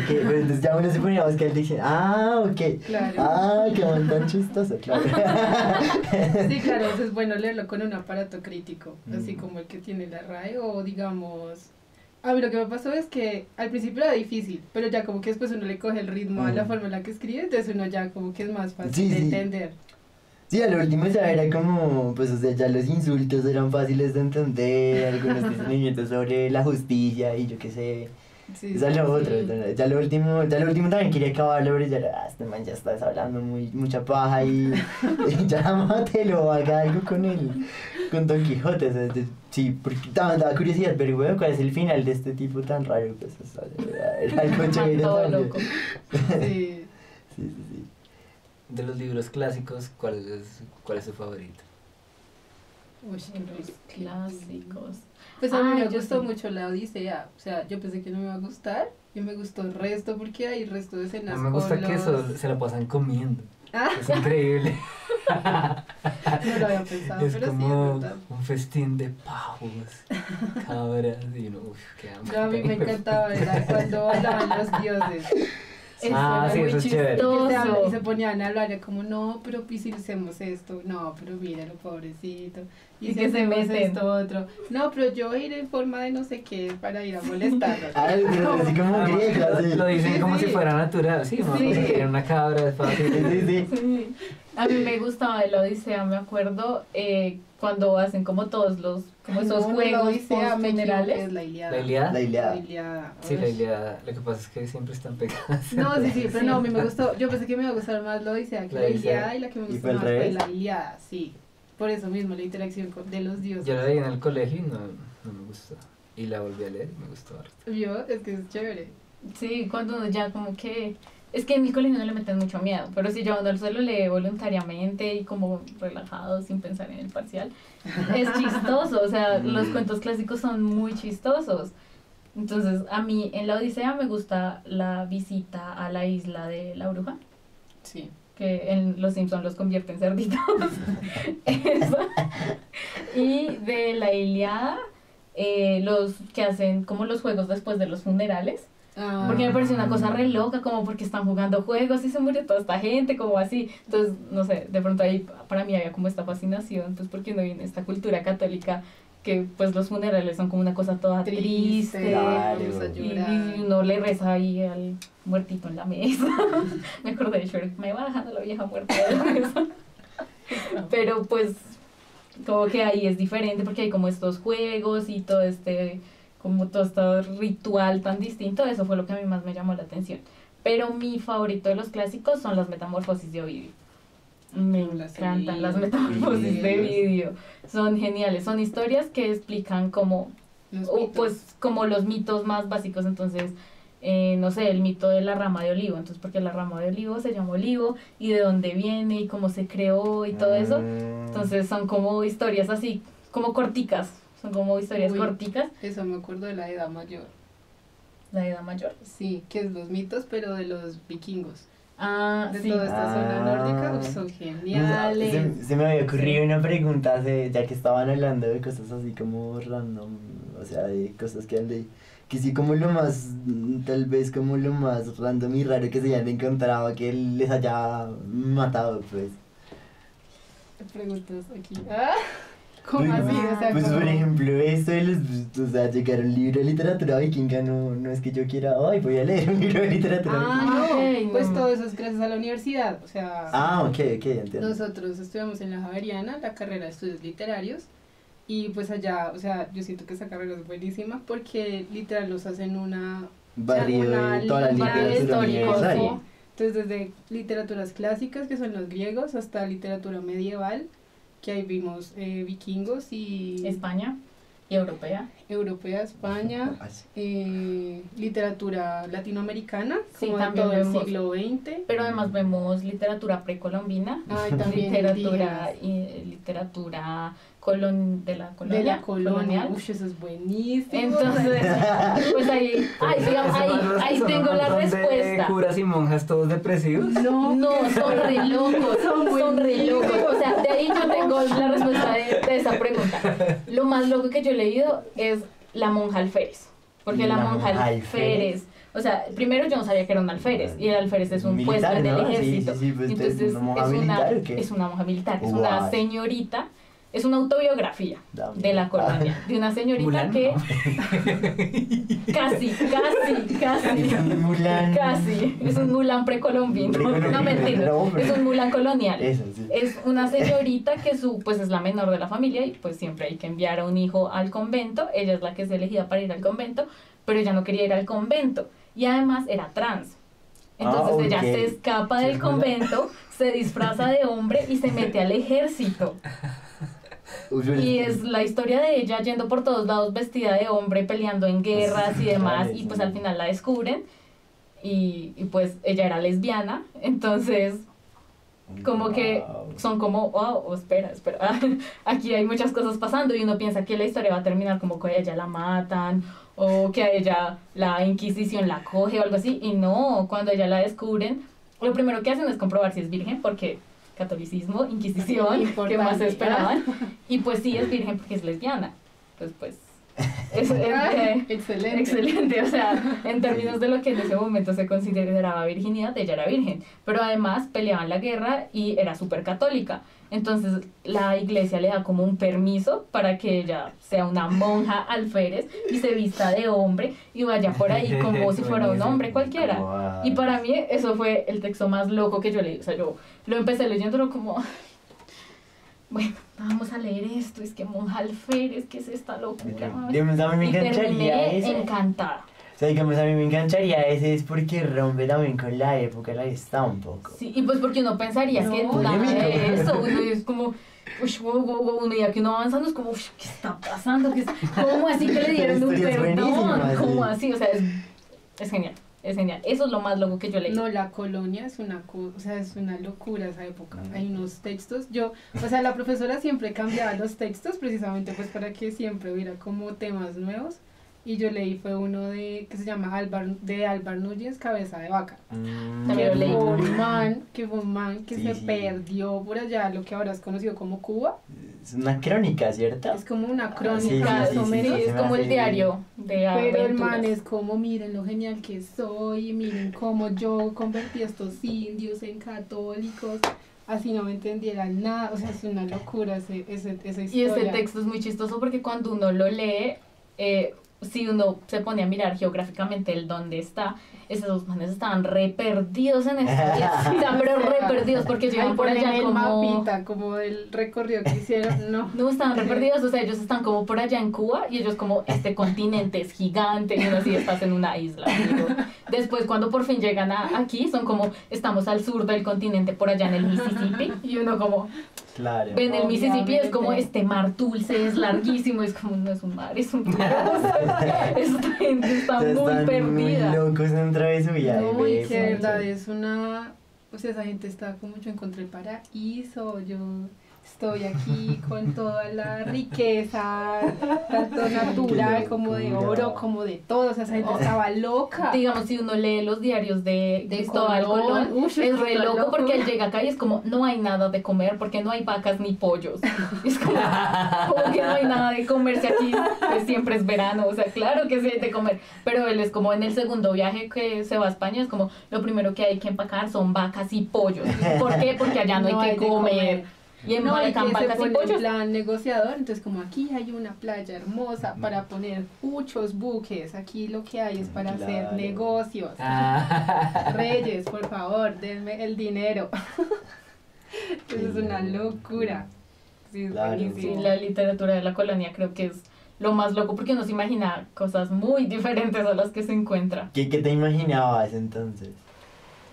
Speaker 1: pero entonces ya uno se ponía a buscar y dice, ok,
Speaker 3: Claro.
Speaker 1: qué man tan chistoso, claro.
Speaker 3: Sí, claro, eso es bueno leerlo con un aparato crítico, así
Speaker 1: Mm.
Speaker 3: como el que tiene la RAE o digamos... A mí lo que me pasó es que al principio era difícil, pero ya como que después uno le coge el ritmo a la forma en la que escribe, entonces uno ya como que es más fácil
Speaker 1: Sí,
Speaker 3: de
Speaker 1: sí.
Speaker 3: entender.
Speaker 1: Sí, a lo último ya era como, pues, o sea, ya los insultos eran fáciles de entender, algunos discernimientos sobre la justicia y yo qué sé.
Speaker 3: Sí,
Speaker 1: Eso es lo otro,
Speaker 3: sí.
Speaker 1: ya lo último también quería acabarlo, pero ya era, este man ya estás hablando mucha paja y ya mátelo, haga algo con Don Quijote, o sea, sí, porque daba curiosidad, pero bueno, ¿cuál es el final de este tipo tan raro? Pues, o sea, era algo chévere
Speaker 2: Todo
Speaker 1: también.
Speaker 2: loco.
Speaker 3: Sí.
Speaker 1: Sí.
Speaker 4: De los libros clásicos, ¿cuál es tu favorito?
Speaker 3: Uy,
Speaker 2: Los clásicos.
Speaker 3: Pues a mí me
Speaker 2: Yo
Speaker 3: gustó
Speaker 2: sí.
Speaker 3: mucho la Odisea, o sea, yo pensé que no me iba a gustar, y me gustó el resto porque hay resto de escenas
Speaker 4: A mí me gusta
Speaker 3: con
Speaker 4: que
Speaker 3: los...
Speaker 4: eso se la pasan comiendo.
Speaker 3: Ah,
Speaker 4: Es increíble.
Speaker 3: no lo había pensado,
Speaker 4: Es
Speaker 3: pero sí,
Speaker 4: como
Speaker 3: es verdad.
Speaker 4: un festín de pavos, cabras y uno, uff, qué hambre.
Speaker 3: No, a mí me encantaba era cuando hablaban los dioses. Eso era
Speaker 4: Sí,
Speaker 3: muy
Speaker 4: eso es chévere.
Speaker 3: chistoso. Y se ponían a hablar, era como, no, pero pues si hacemos esto, no, pero míralo, pobrecito.
Speaker 2: Y
Speaker 3: Y si
Speaker 2: que se
Speaker 3: hacemos
Speaker 2: meten.
Speaker 3: esto otro, no, pero yo iré en forma de no sé qué para ir a molestarlo.
Speaker 1: Pero así como
Speaker 4: Además,
Speaker 1: griega, sí.
Speaker 4: lo dicen
Speaker 3: Sí,
Speaker 4: como
Speaker 3: sí.
Speaker 4: si fuera natural, sí, vamos
Speaker 3: Sí.
Speaker 4: a querer una cabra, es fácil.
Speaker 1: Sí.
Speaker 2: Sí. A mí me gustaba de la Odisea, me acuerdo, cuando hacen como todos los, como esos
Speaker 3: No, la
Speaker 2: juegos
Speaker 3: Odisea, me equivoqué,
Speaker 2: funerales.
Speaker 3: es la Ilíada.
Speaker 4: ¿La Ilíada?
Speaker 1: La Ilíada.
Speaker 3: La Ilíada.
Speaker 4: Sí, la
Speaker 3: Uy.
Speaker 4: Ilíada, lo que pasa es que siempre están pegadas.
Speaker 3: No, sí, pero
Speaker 2: Sí.
Speaker 3: no, a mí me gustó. Yo pensé que me iba a gustar más la Odisea que
Speaker 4: La
Speaker 3: la
Speaker 4: Odisea.
Speaker 3: Ilíada, y la que me
Speaker 1: ¿Y
Speaker 3: gustó
Speaker 1: fue al
Speaker 3: más fue
Speaker 1: revés?
Speaker 3: la Ilíada, sí. Por eso mismo, la interacción de los dioses.
Speaker 4: Yo la leí en el colegio y no me gustó. Y la volví a leer y me gustó harto.
Speaker 3: Yo, es que es chévere.
Speaker 2: Sí, cuando uno ya como que... Es que en el colegio no le meten mucho miedo, pero si ya uno se lo lee voluntariamente y como relajado, sin pensar en el parcial, es chistoso, o sea, los cuentos clásicos son muy chistosos. Entonces, a mí en la Odisea me gusta la visita a la isla de la bruja,
Speaker 3: Sí.
Speaker 2: que en Los Simpsons los convierte en cerditos. Eso. Y de la Ilíada, los que hacen como los juegos después de los funerales.
Speaker 3: Ah,
Speaker 2: Porque me parece una cosa re loca, como porque están jugando juegos y se murió toda esta gente, como así. Entonces, no sé, de pronto ahí para mí había como esta fascinación, pues porque no viene esta cultura católica que pues los funerales son como una cosa toda triste.
Speaker 1: Claro.
Speaker 3: vamos a
Speaker 2: Y
Speaker 3: llorar.
Speaker 2: uno le reza ahí al muertito en la mesa. Me acordé de Shrek, me va dejando la vieja muerta de la mesa. Pero pues como que ahí es diferente porque hay como estos juegos y todo como todo este ritual tan distinto, eso fue lo que a mí más me llamó la atención. Pero mi favorito de los clásicos son las metamorfosis de Ovidio. Me
Speaker 3: Las
Speaker 2: encantan
Speaker 3: he
Speaker 2: las
Speaker 3: leído.
Speaker 2: metamorfosis de
Speaker 1: Sí.
Speaker 2: Ovidio. Son geniales, son historias que explican como,
Speaker 3: Los
Speaker 2: o,
Speaker 3: mitos.
Speaker 2: pues, como los mitos más básicos. Entonces, no sé, el mito de la rama de olivo. Entonces, porque la rama de olivo se llama olivo y de dónde viene y cómo se creó y todo eso. Entonces, son como historias así, como corticas. Son como historias
Speaker 3: Uy.
Speaker 2: corticas.
Speaker 3: Eso me acuerdo de la Edad Mayor.
Speaker 2: La edad mayor.
Speaker 3: Sí, que es los mitos, pero de los vikingos.
Speaker 2: Ah,
Speaker 3: De
Speaker 2: sí.
Speaker 3: toda esta zona nórdica, uf, son geniales.
Speaker 1: Se me había ocurrido una pregunta ya que estaban hablando de cosas así como random, o sea, de cosas que han leído. Que sí, como lo más, tal vez como lo más random y raro que se hayan encontrado, que les haya matado, pues.
Speaker 3: Preguntas aquí. ¿Ah? ¿Cómo
Speaker 1: Pues,
Speaker 3: así? O sea,
Speaker 1: Pues
Speaker 3: como...
Speaker 1: por ejemplo, esto de los, o sea, llegar a un libro de literatura vikinga, no es que yo quiera, ay, voy a leer un libro de literatura vikinga.
Speaker 3: Ah, no,
Speaker 2: Ok,
Speaker 3: pues
Speaker 2: no.
Speaker 3: todo eso es gracias a la universidad, o sea...
Speaker 1: Ok, entiendo.
Speaker 3: Nosotros estudiamos en la Javeriana, la carrera de estudios literarios, y pues allá, o sea, yo siento que esa carrera es buenísima porque literal los hacen una...
Speaker 1: Barrio
Speaker 3: una
Speaker 1: de toda la
Speaker 3: línea
Speaker 1: literatura
Speaker 2: histórica,
Speaker 1: universal.
Speaker 2: sí.
Speaker 3: Entonces desde literaturas clásicas, que son los griegos, hasta literatura medieval, que ahí vimos vikingos y...
Speaker 2: España y europea.
Speaker 3: Europea, España,
Speaker 1: Ah, sí.
Speaker 3: literatura latinoamericana,
Speaker 2: Sí,
Speaker 3: como de
Speaker 2: también
Speaker 3: todo el
Speaker 2: vemos.
Speaker 3: siglo XX.
Speaker 2: Pero además vemos literatura precolombina,
Speaker 3: Ay, también
Speaker 2: literatura,
Speaker 3: indígenas.
Speaker 2: literatura de la colonia.
Speaker 3: De la colonia.
Speaker 2: colonial.
Speaker 3: Uy, eso es buenísimo.
Speaker 2: Entonces, pues ahí tengo la
Speaker 4: ¿Son de
Speaker 2: respuesta.
Speaker 4: curas y monjas todos depresivos?
Speaker 3: no,
Speaker 2: No, son re locos, son re locos. O sea, de ahí yo tengo la respuesta de esa pregunta. Lo más loco que yo he leído es la monja alférez. Porque la monja alférez, o sea, primero yo no sabía que era un alférez, y el alférez es un
Speaker 1: Militar,
Speaker 2: puesto en el
Speaker 1: ¿no? Sí,
Speaker 2: ejército.
Speaker 1: sí, pues,
Speaker 2: Entonces
Speaker 1: ¿es una monja militar o qué?
Speaker 2: es una monja militar, es
Speaker 1: Wow.
Speaker 2: una señorita, es una autobiografía de la colonia, de una señorita
Speaker 4: Mulan,
Speaker 2: que
Speaker 4: ¿no?
Speaker 2: casi,
Speaker 1: Mulan.
Speaker 2: casi, es un Mulan precolombino, no mentira,
Speaker 1: No, pero-
Speaker 2: es un Mulan colonial.
Speaker 1: Eso, sí.
Speaker 2: Es una señorita que pues es la menor de la familia y pues siempre hay que enviar a un hijo al convento. Ella es la que es elegida para ir al convento, pero ella no quería ir al convento y además era trans. Entonces ella
Speaker 1: ok.
Speaker 2: se escapa del convento, se disfraza de hombre y se mete al ejército.
Speaker 1: Uy, pero
Speaker 2: Y es la historia de ella yendo por todos lados vestida de hombre, peleando en guerras y demás, y pues al final la descubren y pues ella era lesbiana, entonces como que
Speaker 1: Wow.
Speaker 2: son como, wow, espera, aquí hay muchas cosas pasando y uno piensa que la historia va a terminar como que a ella la matan o que a ella la Inquisición la coge o algo así, y no, cuando ella la descubren, lo primero que hacen es comprobar si es virgen, porque catolicismo, Inquisición, ¿qué
Speaker 3: Importante.
Speaker 2: más esperaban? Y pues sí es virgen porque es lesbiana, pues
Speaker 3: Excelente.
Speaker 2: excelente, o sea, en términos de lo que en ese momento se consideraba virginidad, ella era virgen, pero además peleaba en la guerra y era súper católica, entonces la iglesia le da como un permiso para que ella sea una monja alférez y se vista de hombre y vaya por ahí como si fuera un hombre cualquiera.
Speaker 1: Wow.
Speaker 2: Y para mí eso fue el texto más loco que yo leí, o sea, yo lo empecé leyéndolo como... Bueno, vamos a leer esto, es que monja alférez, ¿qué es esta locura?
Speaker 1: Digamos, a mí me
Speaker 2: Y
Speaker 1: encantaría
Speaker 2: terminé
Speaker 1: ese.
Speaker 2: encantada.
Speaker 1: O sea, digamos, a mí me encantaría ese, es porque rompe también con la época en la que está un poco.
Speaker 2: Sí, y pues porque uno pensaría
Speaker 3: No,
Speaker 2: que
Speaker 1: oye,
Speaker 2: nada
Speaker 1: mira.
Speaker 2: de eso, uno es como, uy, wow, uno ya que uno avanzando es como, uy, ¿qué está pasando? ¿Cómo así que le dieron un
Speaker 1: La historia es buenísima,
Speaker 2: perdón? ¿Cómo
Speaker 1: sí.
Speaker 2: así? O sea, es genial, es genial. Eso es lo más loco que yo leí.
Speaker 3: No, la colonia es o sea, es una locura esa época. Hay unos textos, o sea, la profesora siempre cambiaba los textos precisamente pues para que siempre hubiera como temas nuevos. Y yo leí fue uno que se llama Álvar Núñez, Cabeza de Vaca.
Speaker 2: También lo leí.
Speaker 3: Que fue un man que
Speaker 1: Sí,
Speaker 3: se
Speaker 1: sí.
Speaker 3: perdió por allá, lo que ahora es conocido como Cuba.
Speaker 1: Es una crónica, ¿cierto?
Speaker 3: Es como una
Speaker 1: sí,
Speaker 3: crónica, más
Speaker 1: sí,
Speaker 3: o
Speaker 1: sí,
Speaker 3: menos.
Speaker 1: sí,
Speaker 2: es
Speaker 1: se me
Speaker 2: como el
Speaker 1: hace-
Speaker 2: diario de
Speaker 3: Pero el
Speaker 2: aventuras.
Speaker 3: man es como, miren lo genial que soy, miren cómo yo convertí a estos indios en católicos, así no me entendieran nada, o sea, es una locura esa
Speaker 2: Y
Speaker 3: historia.
Speaker 2: ese texto es muy chistoso porque cuando uno lo lee, si uno se pone a mirar geográficamente el dónde está, esos manes estaban re perdidos en Estudias, o sea, pero re perdidos porque llegan
Speaker 3: Ahí
Speaker 2: por
Speaker 3: ponen
Speaker 2: allá
Speaker 3: el
Speaker 2: como...
Speaker 3: mapita, como del recorrido que hicieron, no.
Speaker 2: No, estaban re perdidos, o sea, ellos están como por allá en Cuba y ellos como, este continente es gigante y uno así estás en una isla. Amigo. Después cuando por fin llegan aquí, son como, estamos al sur del continente por allá en el Mississippi y uno como,
Speaker 1: Claro.
Speaker 2: ven el Mississippi, es como
Speaker 3: Obviamente.
Speaker 2: este mar dulce, es larguísimo, es como, no es un mar, es un río. Esta gente está muy
Speaker 1: Están
Speaker 2: perdida.
Speaker 1: muy locos en travesía.
Speaker 3: No, y
Speaker 1: ves,
Speaker 3: que de
Speaker 1: mucho.
Speaker 3: verdad es una, o sea, esa gente está como yo encontré el paraíso, yo estoy aquí con toda la riqueza, tanto natural como de
Speaker 1: locura.
Speaker 3: oro, como de todo, o sea, esa gente estaba loca.
Speaker 2: Digamos, si uno lee los diarios de Cristóbal Colón,
Speaker 3: Ush,
Speaker 2: es re
Speaker 3: está
Speaker 2: loco porque él llega acá y es como, no hay nada de comer porque no hay vacas ni pollos. Es como que no hay nada de comerse aquí, pues siempre es verano, o sea, claro que sí hay de comer. Pero él es como en el segundo viaje que se va a España, es como, lo primero que hay que empacar son vacas y pollos. ¿Por qué? Porque allá no hay que
Speaker 3: de
Speaker 2: comer. Y en
Speaker 3: No, y que
Speaker 2: Maracán
Speaker 3: se
Speaker 2: vacas y
Speaker 3: pone en
Speaker 2: pollos.
Speaker 3: plan negociador, entonces como aquí hay una playa hermosa para poner muchos buques, aquí lo que hay es para hacer
Speaker 1: Claro.
Speaker 3: negocios.
Speaker 4: Ah.
Speaker 3: Reyes, por favor, denme el dinero. Eso es una locura. Sí, es
Speaker 1: Claro.
Speaker 3: buenísimo.
Speaker 2: Sí, la literatura de la colonia creo que es lo más loco porque uno se imagina cosas muy diferentes a las que se encuentra.
Speaker 1: ¿Qué te imaginabas entonces?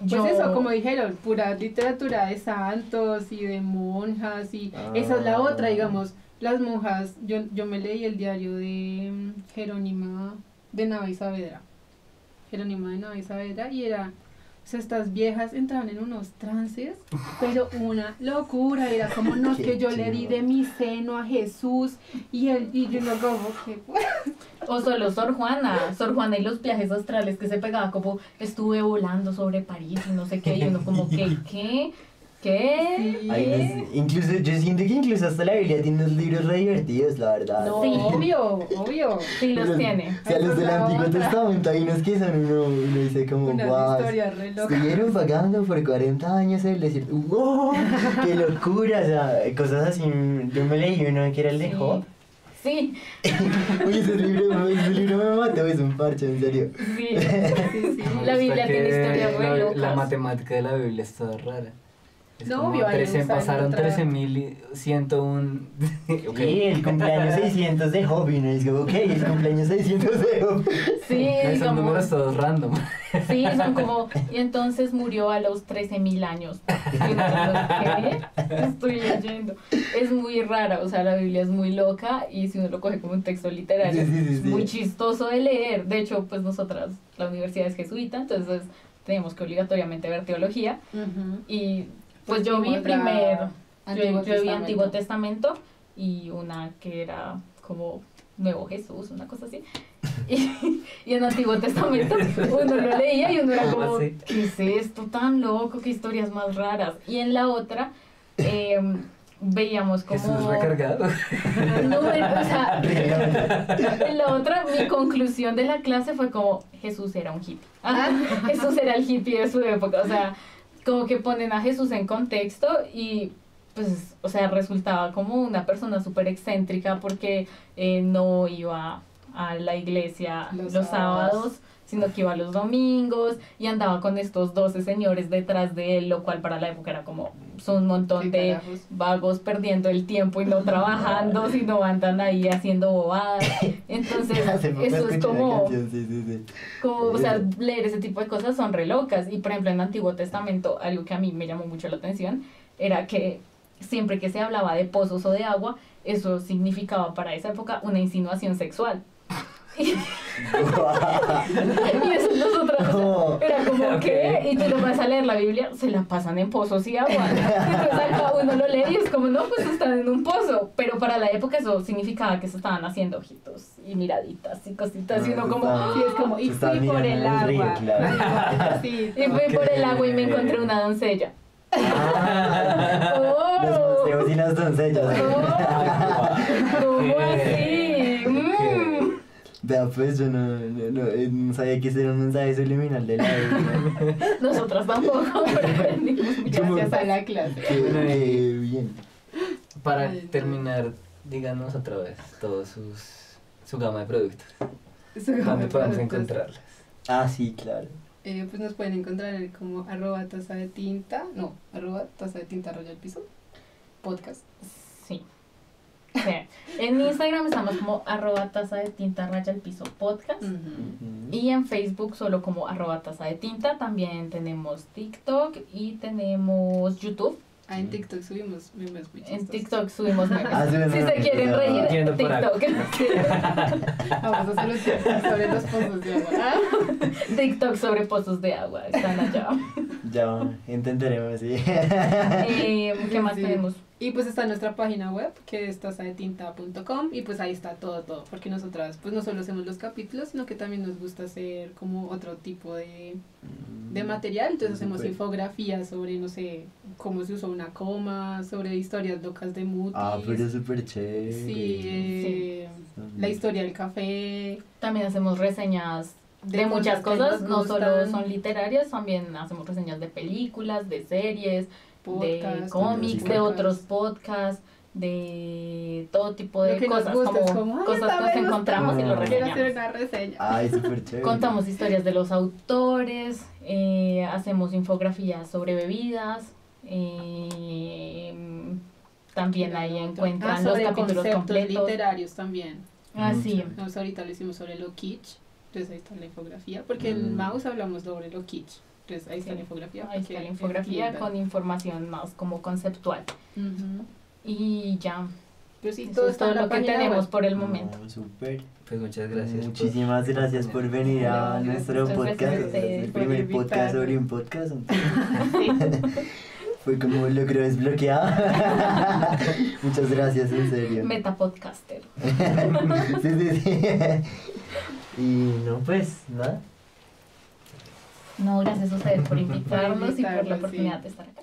Speaker 3: Pues eso, como dijeron, pura literatura de santos y de monjas y esa es la otra, digamos, las monjas, yo me leí el diario de Jerónima de Nava y Saavedra, Jerónima de Nava y Saavedra y era, O sea, estas viejas entraban en unos trances, pero una locura, era como, no, es que yo le di de mi seno a Jesús, y yo no como que...
Speaker 2: O solo Sor Juana y los viajes astrales que se pegaba como, estuve volando sobre París y no sé qué, y uno como, ¿qué?
Speaker 3: Sí.
Speaker 1: Ay, incluso, yo siento que incluso hasta la Biblia tiene unos libros re divertidos, la verdad.
Speaker 3: No,
Speaker 2: Sí.
Speaker 3: obvio.
Speaker 2: Sí los tiene.
Speaker 1: O sea, los del Antiguo Testamento hay unos que son uno dice como,
Speaker 3: Unas
Speaker 1: wow,
Speaker 3: historias re locas.
Speaker 1: estuvieron vagando por 40 años en el desierto. ¡Wow! ¡Qué locura! O sea, cosas así. Yo me leí uno que era el de
Speaker 2: Sí.
Speaker 1: Job.
Speaker 2: Sí,
Speaker 1: Uy, ese libro me mató, es un parche, en serio.
Speaker 2: sí.
Speaker 3: Sí.
Speaker 2: La Biblia tiene historias re
Speaker 4: la
Speaker 2: locas.
Speaker 4: matemática de la Biblia es toda rara. Es
Speaker 3: No,
Speaker 4: como
Speaker 3: obvio, ahí
Speaker 4: 13,
Speaker 3: usan
Speaker 4: pasaron
Speaker 3: otra-
Speaker 4: 13.101. Ok.
Speaker 1: Sí, el cumpleaños 600 de Job. Y uno dice, ok, el cumpleaños 600 de Job.
Speaker 2: Sí,
Speaker 4: No, son
Speaker 2: digamos,
Speaker 4: números todos random.
Speaker 2: sí, son como, y entonces murió a los 13.000 años. Y nosotros, ¿qué? Estoy leyendo. Es muy rara, o sea, la Biblia es muy loca y si uno lo coge como un texto literario,
Speaker 1: Sí,
Speaker 2: es muy chistoso de leer. De hecho, pues nosotras, la universidad es jesuita, entonces teníamos que obligatoriamente ver teología
Speaker 3: Ujú.
Speaker 2: y pues yo vi
Speaker 3: vimos la
Speaker 2: primero,
Speaker 3: Antiguo
Speaker 2: yo vi
Speaker 3: Testamento.
Speaker 2: Antiguo Testamento y una que era como Nuevo Jesús, una cosa así. Y en Antiguo Testamento uno lo leía y uno era como,
Speaker 4: ¿Cómo así?
Speaker 2: ¿qué es esto tan loco? ¿Qué historias más raras? Y en la otra veíamos como...
Speaker 4: Jesús recargado.
Speaker 2: No, o sea, en la otra, mi conclusión de la clase fue como, Jesús era un hippie. Jesús era el hippie de su época, o sea, como que ponen a Jesús en contexto y pues, o sea, resultaba como una persona súper excéntrica porque no iba a la iglesia
Speaker 3: Los
Speaker 2: los
Speaker 3: sábados.
Speaker 2: sábados, sino que iba los domingos y andaba con estos 12 señores detrás de él, lo cual para la época era como, son un montón
Speaker 3: ¿Qué
Speaker 2: de
Speaker 3: carajos?
Speaker 2: vagos perdiendo el tiempo y no trabajando, sino andan ahí haciendo bobadas. Entonces,
Speaker 1: Hace poco
Speaker 2: eso
Speaker 1: escuché
Speaker 2: es
Speaker 1: una
Speaker 2: como,
Speaker 1: canción, sí.
Speaker 2: o sea, leer ese tipo de cosas son re locas. Y por ejemplo, en el Antiguo Testamento, algo que a mí me llamó mucho la atención era que siempre que se hablaba de pozos o de agua, eso significaba para esa época una insinuación sexual. Y eso nosotros,
Speaker 1: No.
Speaker 2: era como
Speaker 4: Ok.
Speaker 2: que, y tú lo vas a leer la Biblia, se la pasan en pozos y agua. Entonces acá uno lo lee y es como, no, pues están en un pozo. Pero para la época eso significaba que se estaban haciendo ojitos y miraditas y cositas. Y uno como,
Speaker 3: Sí, es como, y
Speaker 1: Se estaba
Speaker 3: fui por
Speaker 1: mirando
Speaker 3: el
Speaker 1: en el río,
Speaker 3: agua.
Speaker 1: claro.
Speaker 3: Sí,
Speaker 2: y fui por el agua y me
Speaker 4: Ok.
Speaker 2: encontré una doncella.
Speaker 1: Ah,
Speaker 2: ¡Oh!
Speaker 1: los museos y las doncellas.
Speaker 2: ¿Cómo así? Mm.
Speaker 1: Vea, pues yo no sabía que ese era un mensaje subliminal de la Biblia.
Speaker 2: Nosotras tampoco, pero aprendimos mucho.
Speaker 3: gracias a la clase.
Speaker 1: Qué bien.
Speaker 4: Para
Speaker 3: Ay, no.
Speaker 4: terminar, díganos otra vez su gama de productos.
Speaker 3: Eso como
Speaker 4: ¿Dónde podemos
Speaker 3: productos.
Speaker 4: encontrarlas?
Speaker 1: Ah, sí, claro.
Speaker 3: Pues nos pueden encontrar como @taza de tinta, no, @taza de tinta raya al piso, podcast.
Speaker 2: Sí. Sí. En Instagram estamos como @taza de tinta raya al piso podcast. Y en Facebook solo como @taza de tinta. También tenemos TikTok y tenemos YouTube.
Speaker 3: En TikTok subimos memes muy
Speaker 2: En
Speaker 3: chistosos.
Speaker 2: TikTok subimos memes.
Speaker 1: Ah, sí,
Speaker 2: Si
Speaker 1: no,
Speaker 2: se quieren
Speaker 1: no,
Speaker 2: reír,
Speaker 4: entiendo por acá.
Speaker 2: TikTok.
Speaker 3: Vamos a hacer un TikTok sobre los pozos de agua.
Speaker 2: TikTok sobre pozos de agua. Están allá.
Speaker 1: Ya, intentaremos, sí.
Speaker 2: ¿Qué más
Speaker 3: Sí.
Speaker 2: tenemos?
Speaker 3: Y pues está nuestra página web, que es tazadetinta.com, y pues ahí está todo, porque nosotras pues no solo hacemos los capítulos, sino que también nos gusta hacer como otro tipo de material, entonces hacemos
Speaker 1: Súper.
Speaker 3: infografías sobre, no sé, cómo se usó una coma, sobre historias locas de Mutis.
Speaker 1: Ah, pero es súper chévere.
Speaker 3: Sí, la historia del café.
Speaker 2: También hacemos reseñas de muchas
Speaker 3: que
Speaker 2: cosas,
Speaker 3: nos
Speaker 2: no solo
Speaker 3: gustan,
Speaker 2: son literarias, también hacemos reseñas de películas, de series, de
Speaker 3: podcast,
Speaker 2: cómics,
Speaker 1: música.
Speaker 2: de otros podcasts, de todo tipo de
Speaker 3: Lo que nos
Speaker 2: cosas,
Speaker 3: gusta es
Speaker 2: como
Speaker 3: como, "Ay,
Speaker 2: cosas
Speaker 3: esta
Speaker 2: que
Speaker 3: me
Speaker 2: nos
Speaker 3: gustó,
Speaker 2: encontramos y lo
Speaker 1: quiero
Speaker 3: quiero hacer
Speaker 2: reseñamos.
Speaker 3: una reseña.
Speaker 1: Ay, súper chévere.
Speaker 2: Contamos historias de los autores, hacemos infografías sobre bebidas, también ahí encuentran los
Speaker 3: sobre
Speaker 2: capítulos
Speaker 3: conceptos
Speaker 2: completos.
Speaker 3: literarios también.
Speaker 2: Ah, sí.
Speaker 3: Entonces ahorita lo hicimos sobre lo kitsch, entonces ahí está la infografía, porque en
Speaker 1: Mm.
Speaker 3: Mouse hablamos sobre lo kitsch, entonces ahí está
Speaker 2: Sí,
Speaker 3: la infografía.
Speaker 2: Ahí
Speaker 3: para
Speaker 2: está
Speaker 3: que
Speaker 2: la infografía
Speaker 3: entiendan.
Speaker 2: con información más como conceptual.
Speaker 3: Ujú.
Speaker 2: Y ya,
Speaker 3: Pero sí,
Speaker 2: Eso
Speaker 3: todo
Speaker 2: es
Speaker 3: está
Speaker 2: todo
Speaker 3: en la
Speaker 2: lo que
Speaker 3: página
Speaker 2: tenemos
Speaker 3: web.
Speaker 2: por el momento.
Speaker 1: No, súper.
Speaker 4: Pues muchas gracias.
Speaker 1: Muchísimas gracias por venir a
Speaker 3: No,
Speaker 1: nuestro
Speaker 2: gracias a
Speaker 1: podcast.
Speaker 2: ustedes
Speaker 1: Es el
Speaker 3: por
Speaker 1: primer podcast
Speaker 3: invitarnos.
Speaker 1: sobre un podcast.
Speaker 2: Sí.
Speaker 1: Fue como un logro desbloqueado. Muchas gracias, en serio.
Speaker 2: Metapodcaster.
Speaker 1: Sí. Y no, pues, nada.
Speaker 2: No, gracias a ustedes por invitarnos y por la
Speaker 3: invitarnos,
Speaker 2: oportunidad
Speaker 3: sí.
Speaker 2: de estar acá.